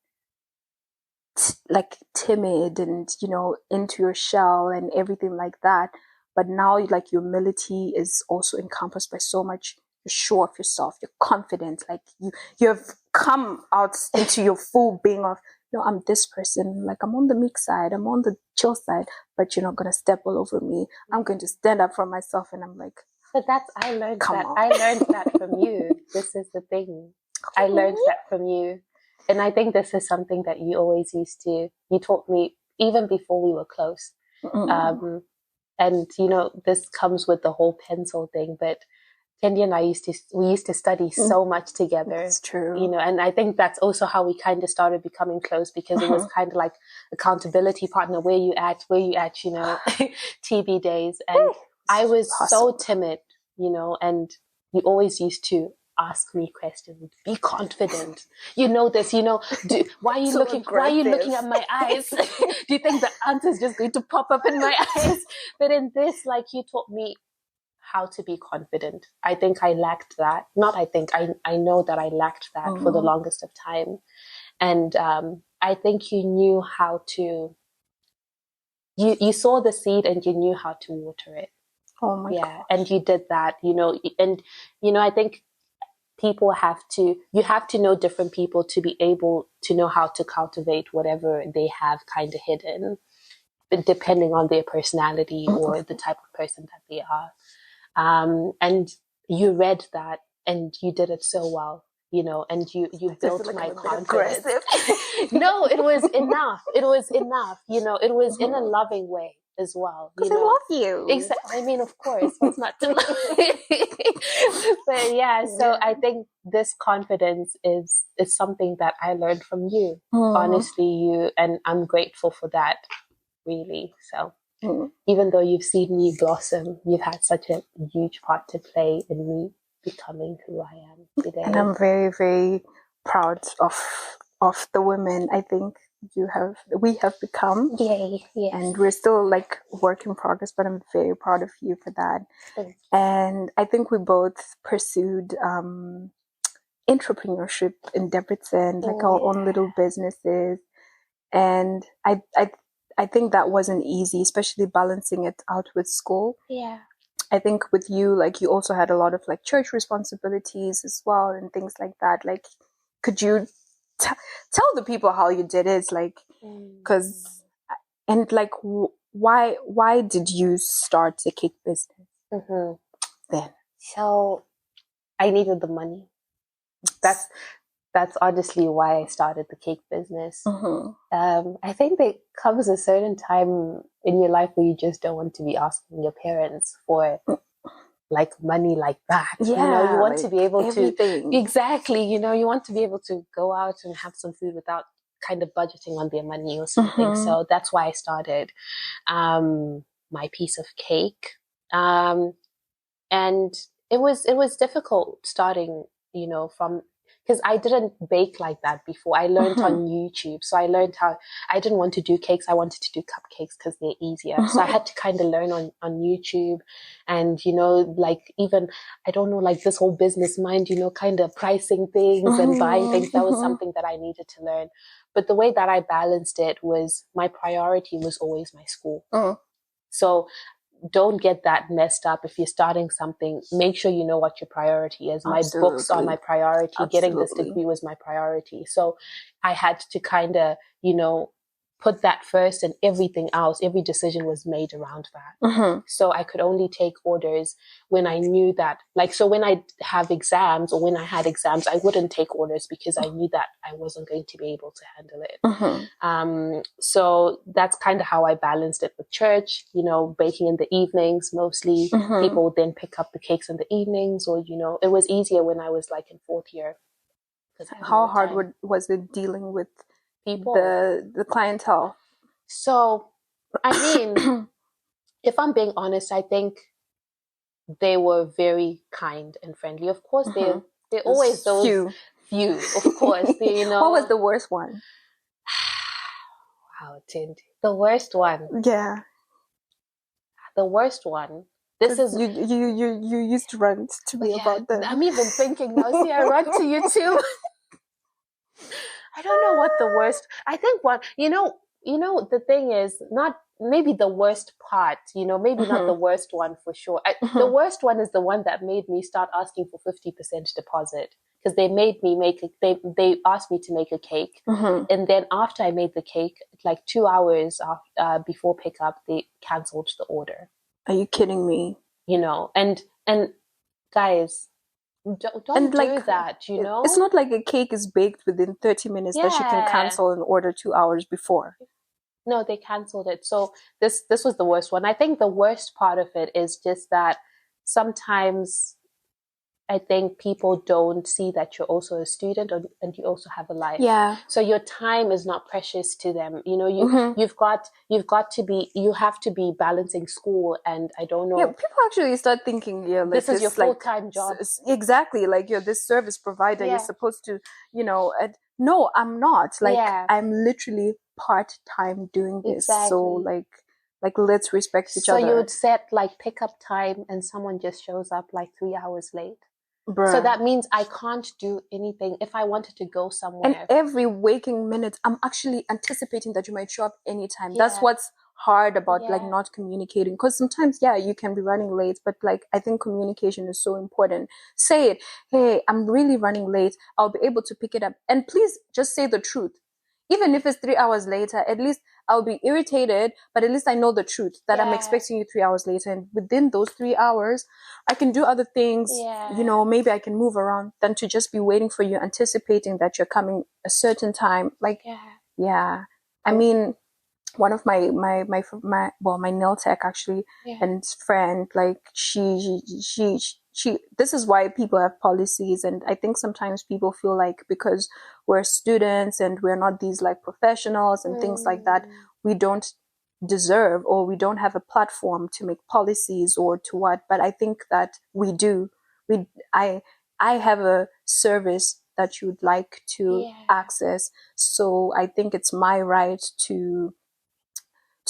like timid and, you know, into your shell and everything like that. But now like humility is also encompassed by so much. You're sure of yourself, you're confident, like you have come out into your full being of, no, I'm this person, like I'm on the meek side, I'm on the chill side, but you're not going to step all over me. I'm going to stand up for myself. And I'm like, but I learned that from you. This is the thing. I learned that from you. And I think this is something that you always you taught me even before we were close. And, you know, this comes with the whole pencil thing, but Kendi and I we used to study so much together. It's true. You know, and I think that's also how we kind of started becoming close, because it was kind of like accountability partner. Where you at, you know, TB days. And I was so timid, you know, and you always used to ask me questions. Be confident. You know this, you know, why are you So looking, aggressive. why are you looking at my eyes? Do you think the answer is just going to pop up in my eyes? But in this, like, you taught me how to be confident. I think I lacked that. Not I think, I know that I lacked that for the longest of time. And I think you knew how to, you saw the seed and you knew how to water it. Oh my yeah. God. And you did that, you know, and, you know, I think you have to know different people to be able to know how to cultivate whatever they have kind of hidden, depending on their personality or the type of person that they are. And you read that and you did it so well, you know, and you built my confidence. No, it was enough. It was enough, you know, it was in a loving way as well. Because I love you. I mean, of course, what's not to love? But yeah, so I think this confidence is something that I learned from you. Honestly, and I'm grateful for that, really. So even though you've seen me blossom, you've had such a huge part to play in me becoming who I am today. And I'm very, very proud of the women I think we have become. Yay, yes. And we're still like work in progress, but I'm very proud of you for that. And I think we both pursued entrepreneurship in Debrecen, like our own little businesses. And I think that wasn't easy, especially balancing it out with school. Yeah. I think with you, like, you also had a lot of like church responsibilities as well and things like that. Like, could you tell the people how you did it? Like, because and like, why did you start the cake business then? So I needed the money. That's honestly why I started the cake business. I think there comes a certain time in your life where you just don't want to be asking your parents for like money like that. Yeah, you know, you want like to be able everything. to exactly. You know, you want to be able to go out and have some food without kind of budgeting on their money or something. So that's why I started my piece of cake, and it was difficult starting. You know, from because I didn't bake like that before. I learned on YouTube. So I learned how I didn't want to do cakes. I wanted to do cupcakes because they're easier. So I had to kind of learn on YouTube and, you know, like even, I don't know, like this whole business mind, you know, kind of pricing things and buying things. That was something that I needed to learn. But the way that I balanced it was my priority was always my school. So don't get that messed up. If you're starting something, make sure you know what your priority is. My books are my priority. Getting this degree was my priority. So I had to kind of, you know, put that first, and everything else, every decision was made around that. So I could only take orders when I knew that, like, so when I have exams or when I had exams, I wouldn't take orders because I knew that I wasn't going to be able to handle it. So that's kind of how I balanced it with church, you know, baking in the evenings mostly. People would then pick up the cakes in the evenings, or, you know, it was easier when I was like in fourth year. How hard was it dealing with people, the clientele? So, I mean, if I'm being honest, I think they were very kind and friendly. Of course, they're always those few. Of course, you know. What was the worst one? Wow, Tindy. The worst one. Yeah. The worst one. This is you used to rant to me about them. I'm even thinking now. See, I run to you too. I don't know what the worst. I think what you know. The thing is not maybe the worst part. You know, maybe not the worst one for sure. The worst one is the one that made me start asking for 50% deposit, because they made me make they asked me to make a cake, and then after I made the cake, like 2 hours before pickup, they cancelled the order. Are you kidding me? You know, and guys, don't do that, you know? It's not like a cake is baked within 30 minutes that you can cancel an order 2 hours before. No, they cancelled it. So this was the worst one. I think the worst part of it is just that sometimes I think people don't see that you're also a student and you also have a life. Yeah. So your time is not precious to them. You know, you've got to be, you have to be balancing school and I don't know. Yeah, people actually start thinking, yeah, like this is your full-time job. Exactly, like you're this service provider. You're supposed to, you know. No, I'm not. Like I'm literally part-time doing this. So like let's respect each other. So you would set like pickup time and someone just shows up like 3 hours late. Bruh. So that means I can't do anything if I wanted to go somewhere. And every waking minute, I'm actually anticipating that you might show up anytime. That's what's hard about like not communicating. Because sometimes, you can be running late, but like I think communication is so important. Say it. Hey, I'm really running late. I'll be able to pick it up. And please just say the truth. Even if it's 3 hours later, at least I'll be irritated, but at least I know the truth that I'm expecting you 3 hours later. And within those 3 hours, I can do other things, you know, maybe I can move around than to just be waiting for you, anticipating that you're coming a certain time. Like, I mean, one of my nail tech actually and friend, like she this is why people have policies. And I think sometimes people feel like because we're students and we're not these like professionals and things like that, we don't deserve or we don't have a platform to make policies or to what. But I think that we do. I have a service that you'd like to access. So I think it's my right to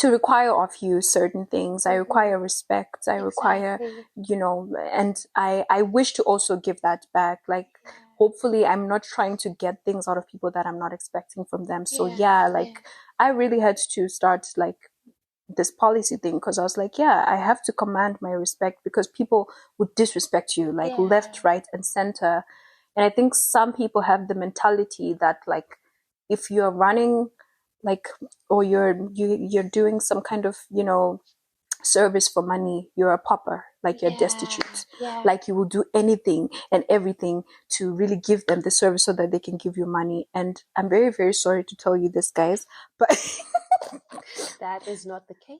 require of you certain things. I require respect. I require, you know, and I wish to also give that back. Like, hopefully I'm not trying to get things out of people that I'm not expecting from them. So I really had to start like this policy thing because I was like, I have to command my respect because people would disrespect you like left, right, and center. And I think some people have the mentality that like if you're running like or you're doing some kind of, you know, service for money, you're a pauper, like you're destitute, like you will do anything and everything to really give them the service so that they can give you money. And I'm very, very sorry to tell you this, guys, but that is not the case.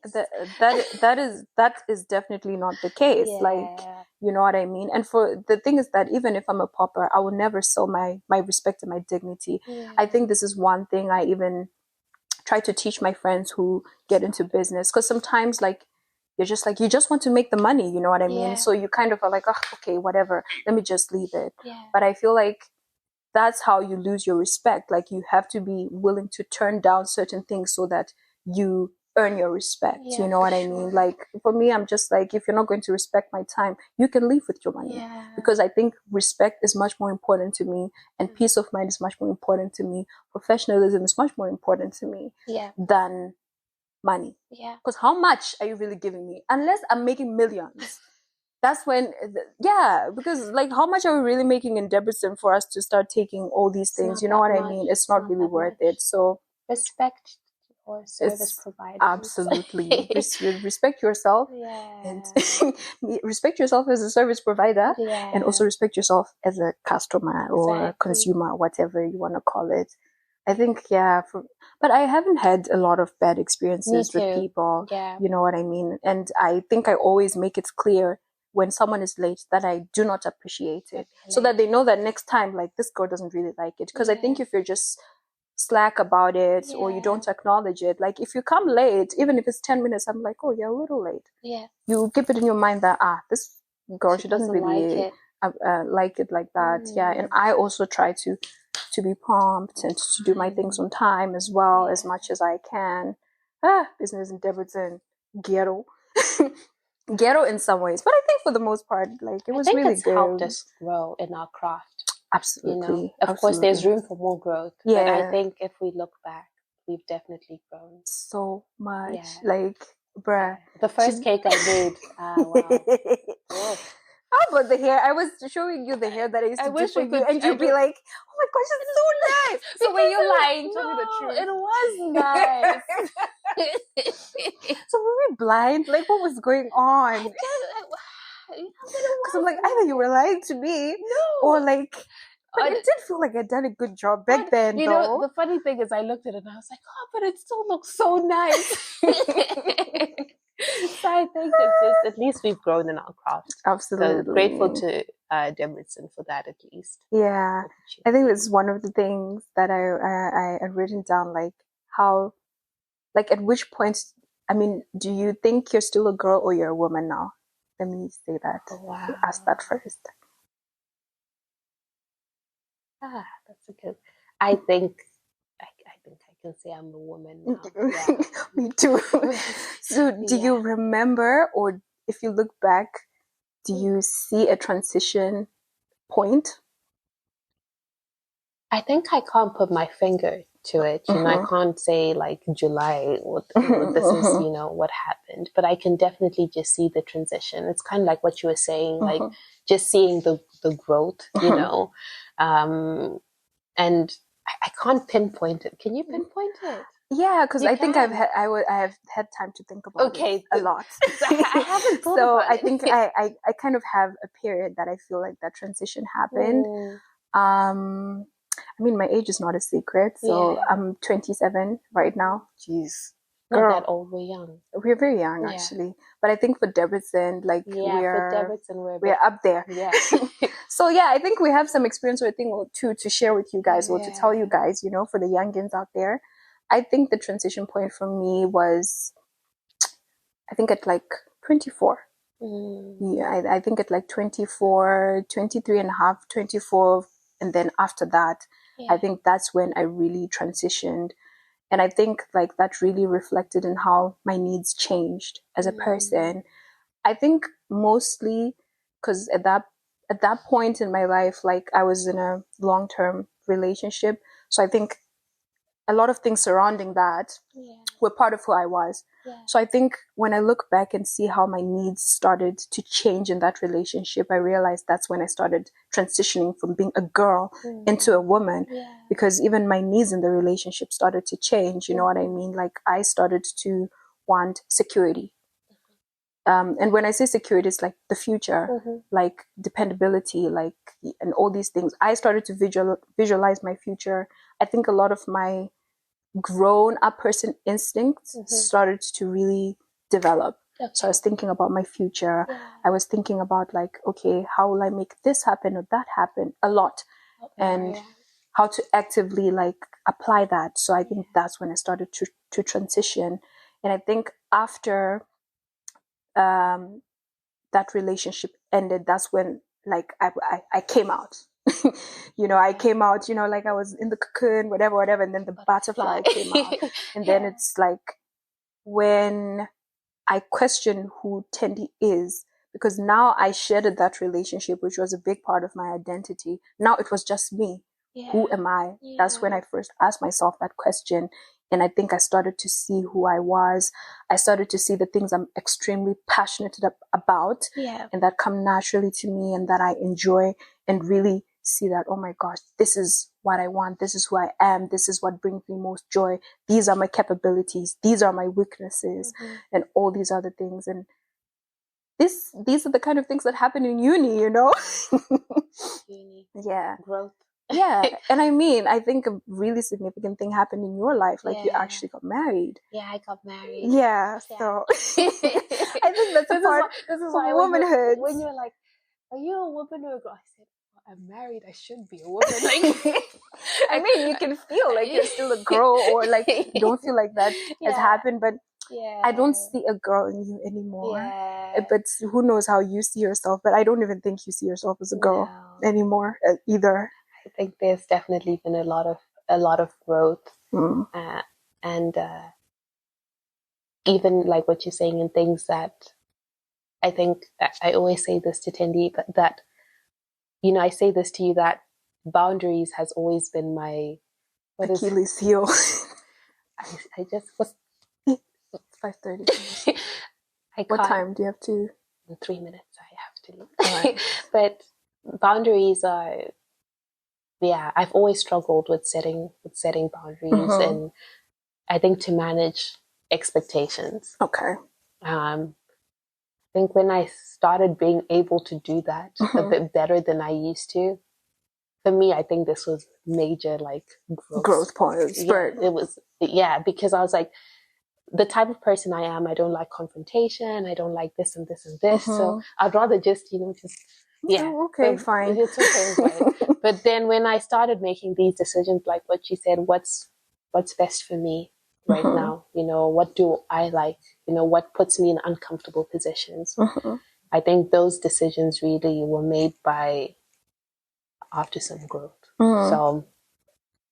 That is definitely not the case. Like, you know what I mean? And for the thing is that even if I'm a pauper, I will never sell my respect and my dignity. I think this is one thing I even try to teach my friends who get into business, because sometimes like you're just like, you just want to make the money, you know what I mean? So you kind of are like, oh, okay, whatever, let me just leave it. But I feel like that's how you lose your respect. Like you have to be willing to turn down certain things so that you earn your respect. You know what I mean? Like for me, I'm just like, if you're not going to respect my time, you can leave with your money. Because I think respect is much more important to me, and peace of mind is much more important to me. Professionalism is much more important to me than money. Because how much are you really giving me? Unless I'm making millions. That's when, because like how much are we really making in Debrecen for us to start taking all these things? You know what I mean? It's not really worth it. So respect or service providers. Absolutely. Respect yourself. And respect yourself as a service provider. And also respect yourself as a customer or consumer, whatever you want to call it. I think, but I haven't had a lot of bad experiences with people. You know what I mean? And I think I always make it clear when someone is late that I do not appreciate it, so that they know that next time, like, this girl doesn't really like it. Because I think if you're just slack about it or you don't acknowledge it, like if you come late, even if it's 10 minutes, I'm like, oh, you're a little late. You keep it in your mind that this girl, she doesn't really like it like that. And I also try to be prompt and to do my things on time as well, as much as I can. Business in Debrecen, ghetto. Ghetto in some ways, but I think for the most part, like, it was really good. Helped us grow in our craft. Absolutely. You know? Of course, there's room for more growth. But I think if we look back, we've definitely grown so much. Like, bruh. The first cake I made. Wow. How about the hair? I was showing you the hair that I used to do for you, and you'd be like, oh my gosh, it's so nice. So when you're lying, tell me the truth. It was nice. So were we blind? Like, what was going on? Because I'm like, either you were lying to me, or like, but it did feel like I'd done a good job back then, you know, the funny thing is I looked at it and I was like, oh, but it still looks so nice. So I think it's just, at least we've grown in our craft. Absolutely. So grateful to Debrecen for that, at least. Yeah, I think that's one of the things that I had written down, like how, like at which point, I mean, do you think you're still a girl or you're a woman now? Let me say that. Oh, wow. Ask that first. That's a good. I think I can say I'm a woman now. Yeah. Me too. So, do you remember, or if you look back, do you see a transition point? I think I can't put my finger to it. You know, I can't say like July, this is, you know, what happened. But I can definitely just see the transition. It's kind of like what you were saying, like just seeing the growth, you know. And I can't pinpoint it. Can you pinpoint it? Yeah, because I think I have had time to think about it a lot. I haven't thought so about I it. think I kind of have a period that I feel like that transition happened. I mean, my age is not a secret, so I'm 27 right now. Jeez, girl, not that old. We're young. We're very young, actually. But I think for Debrecen, like for Debrecen, we're up there. Yeah. So yeah, I think we have some experience or a thing or two to share with you guys, or to tell you guys, you know, for the youngins out there. I think the transition point for me was, I think at like 24. Yeah, I think at like 24, 23 and a half, 24. And then after that, I think that's when I really transitioned. And I think like that really reflected in how my needs changed as a person. I think mostly because at that point in my life, like I was in a long-term relationship. So I think a lot of things surrounding that were part of who I was. So I think when I look back and see how my needs started to change in that relationship, I realized that's when I started transitioning from being a girl into a woman, because even my needs in the relationship started to change. You know what I mean? Like I started to want security. And when I say security, it's like the future, like dependability, like, and all these things. I started to visualize my future. I think a lot of my grown up person instincts started to really develop. So I was thinking about my future. I was thinking about like, okay, how will I make this happen or that happen a lot, and how to actively like apply that. So I think that's when I started to transition. And I think after that relationship ended, that's when like I came out. You know, I came out, you know, like I was in the cocoon, whatever, and then the butterfly came out. And then it's like when I question who Tendi is, because now I shared that relationship, which was a big part of my identity. Now it was just me. Who am I? That's when I first asked myself that question. And I think I started to see who I was. I started to see the things I'm extremely passionate about, and that come naturally to me and that I enjoy, and really see that, oh my gosh, this is what I want. This is who I am. This is what brings me most joy. These are my capabilities. These are my weaknesses, and all these other things. And these are the kind of things that happen in uni, you know? Uni. Yeah. Growth. Yeah. And I mean, I think a really significant thing happened in your life. Like you actually got married. Yeah, I got married. Yeah. So I think that's a part this is why womanhood. When you're like, are you a woman or a girl? I said, well, I'm married. I should be a woman. Like, I mean, you can feel like you're still a girl, or like you don't feel like that has happened, but I don't see a girl in you anymore. But who knows how you see yourself? But I don't even think you see yourself as a girl anymore either. I think there's definitely been a lot of growth, and even like what you're saying, in things that I think I always say this to Tendi, but that, you know, I say this to you, that boundaries has always been my Achilles heel. I just was 5:30. What time do you have to? In 3 minutes, I have to leave. Right. But boundaries are, I've always struggled with setting boundaries, and I think to manage expectations. Okay. I think when I started being able to do that a bit better than I used to, for me, I think this was major like growth point. Spurt. It was, because I was like, the type of person I am, I don't like confrontation. I don't like this and this and this. So I'd rather just, you know, just Yeah. Oh, okay, fine. It's okay, fine. But then when I started making these decisions, like what you said, what's best for me right now? What do I like? What puts me in uncomfortable positions? I think those decisions really were made after some growth. So,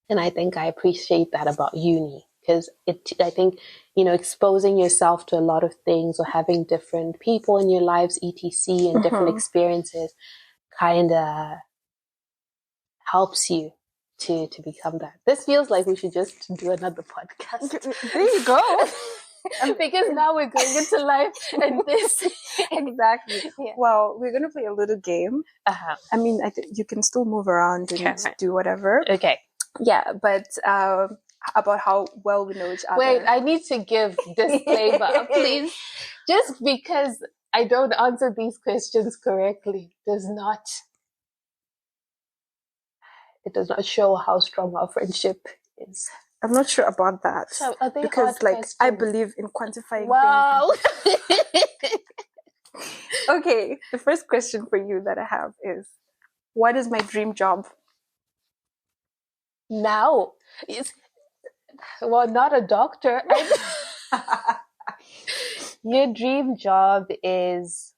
and I think I appreciate that about uni, because I think, exposing yourself to a lot of things or having different people in your lives, etc., and different experiences kind of helps you to become that. This feels like we should just do another podcast. There you go. Because now we're going into life and this. Exactly. Yeah. Well, we're going to play a little game. I mean, you can still move around and do whatever. Okay. Yeah, but about how well we know each other. Wait, I need to give disclaimer, please. Just because I don't answer these questions correctly does not show how strong our friendship is. I'm not sure about that. So are they because, hard questions? I believe in quantifying things. Okay, the first question for you that I have is, what is my dream job? Now, not a doctor. Your dream job is,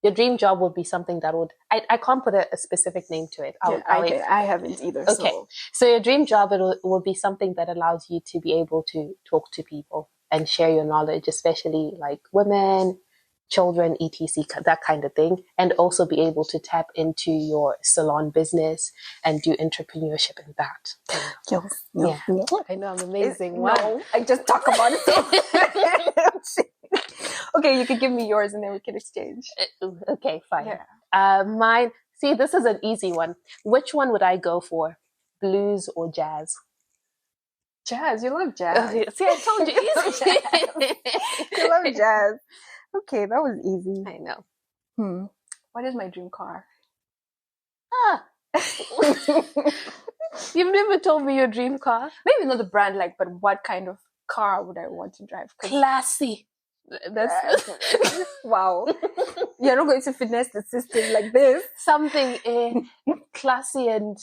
your dream job would be something that would, I can't put a specific name to it. I haven't either. Okay. So your dream job, will be something that allows you to be able to talk to people and share your knowledge, especially like women, children, etc., that kind of thing, and also be able to tap into your salon business and do entrepreneurship in that. Yes. I know, I'm amazing. No, I just talk about it. Okay, you can give me yours and then we can exchange. Okay, fine. Yeah. Mine. See, this is an easy one. Which one would I go for? Blues or jazz? Jazz. You love jazz. See, I told you. You love jazz. Okay, that was easy. I know. What is my dream car? You've never told me your dream car. Maybe not the brand, but what kind of car would I want to drive? Classy. That's wow. You're not going to finesse the system like this. Something classy and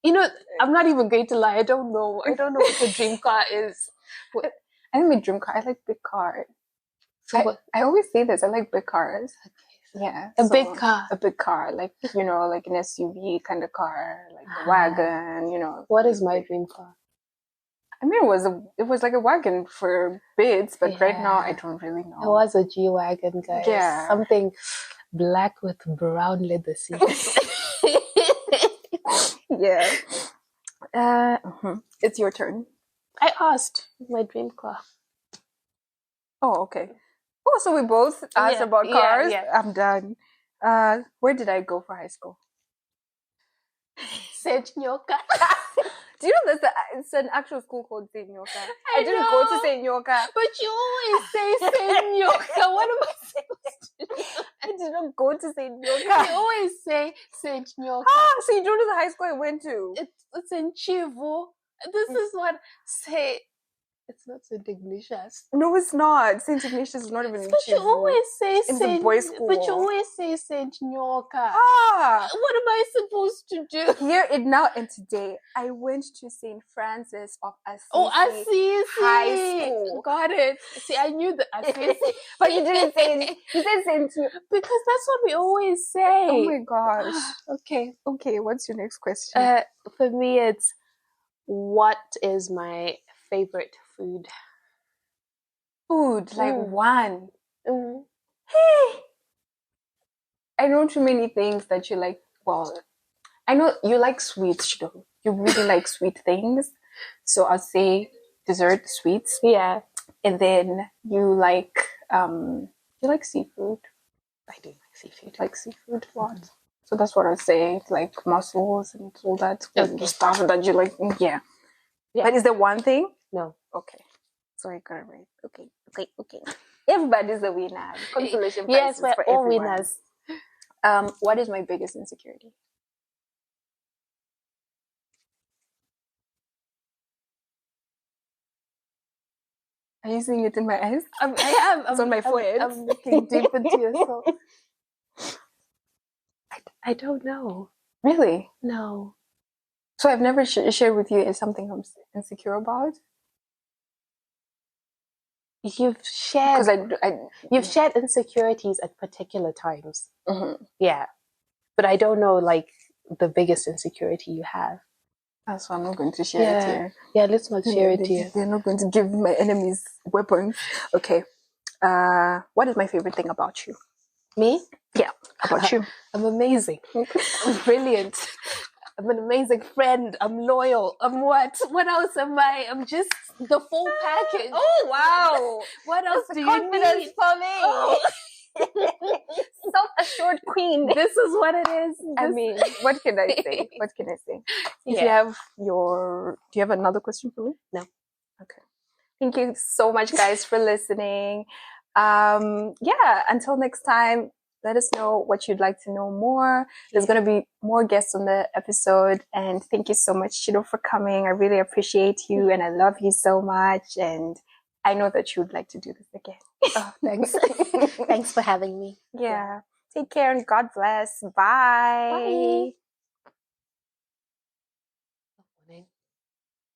I'm not even going to lie. I don't know what the dream car is. I think my dream car. I like big cars. So I always say this. I like big cars. Okay. Yeah, big car. A big car, like an SUV kind of car, like a wagon. What is my dream car? I mean, it was like a wagon for bids, but right now I don't really know. It was a G-Wagon, guys. Yeah. Something black with brown leather seats. Yeah. It's your turn. I asked my dream car. Oh, okay. Oh, so we both asked about cars. Yeah. I'm done. Where did I go for high school? Senyoka. Do you know it's an actual school called Senyoka? I didn't go to Senyoka. But you always say Senyoka. What am I supposed to do? I did not go to Senyoka. You always say Senyoka. So you don't know the high school I went to? It's in Chivu. This is what say. It's not St. Ignatius. No, it's not. St. Ignatius is not even in Chivu. But you always say in the boys' school. But you always say St. Nyoka. What am I supposed to do? Hear it now and today. I went to St. Francis of Assisi. Oh, Assisi High School. Got it. See, I knew the Assisi. But you didn't say it. You said St. Because that's what we always say. Oh my gosh. Okay. What's your next question? For me, it's what is my favorite food? Like one. Mm-hmm. Hey, I know too many things that you like. Well, I know you like sweets, though. You really like sweet things. So I'll say dessert, sweets. Yeah. And then you like seafood. I do like seafood. Like seafood a lot. So that's what I'll say. It's like mussels and all that stuff that you like. Yeah. But is there one thing? No. Okay. Sorry, got it right. Okay. Everybody's a winner. Consolation prizes yes, we're for all everyone. Winners. What is my biggest insecurity? Are you seeing it in my eyes? I am. It's on my forehead. I'm looking deep into your soul. I don't know. Really? No. So I've never shared with you is something I'm insecure about. You've shared insecurities at particular times. Mm-hmm. Yeah, but I don't know like the biggest insecurity you have. That's why I'm not going to share it here. Yeah, let's not share it here. They're not going to give my enemies weapons. Okay. What is my favorite thing about you? Me? Yeah, about you. I'm amazing. I'm brilliant. I'm an amazing friend. I'm loyal. I'm what? What else am I? I'm just the full package. Oh, wow. What else do you confidence need? for me. Oh. Self-assured queen. This is what it is. I mean, what can I say? What can I say? If you have do you have another question for me? No. Okay. Thank you so much, guys, for listening. Yeah, until next time, let us know what you'd like to know more. There's going to be more guests on the episode. And thank you so much, Chido, for coming. I really appreciate you and I love you so much. And I know that you would like to do this again. Oh, thanks. Thanks for having me. Yeah. Take care and God bless. Bye. Bye.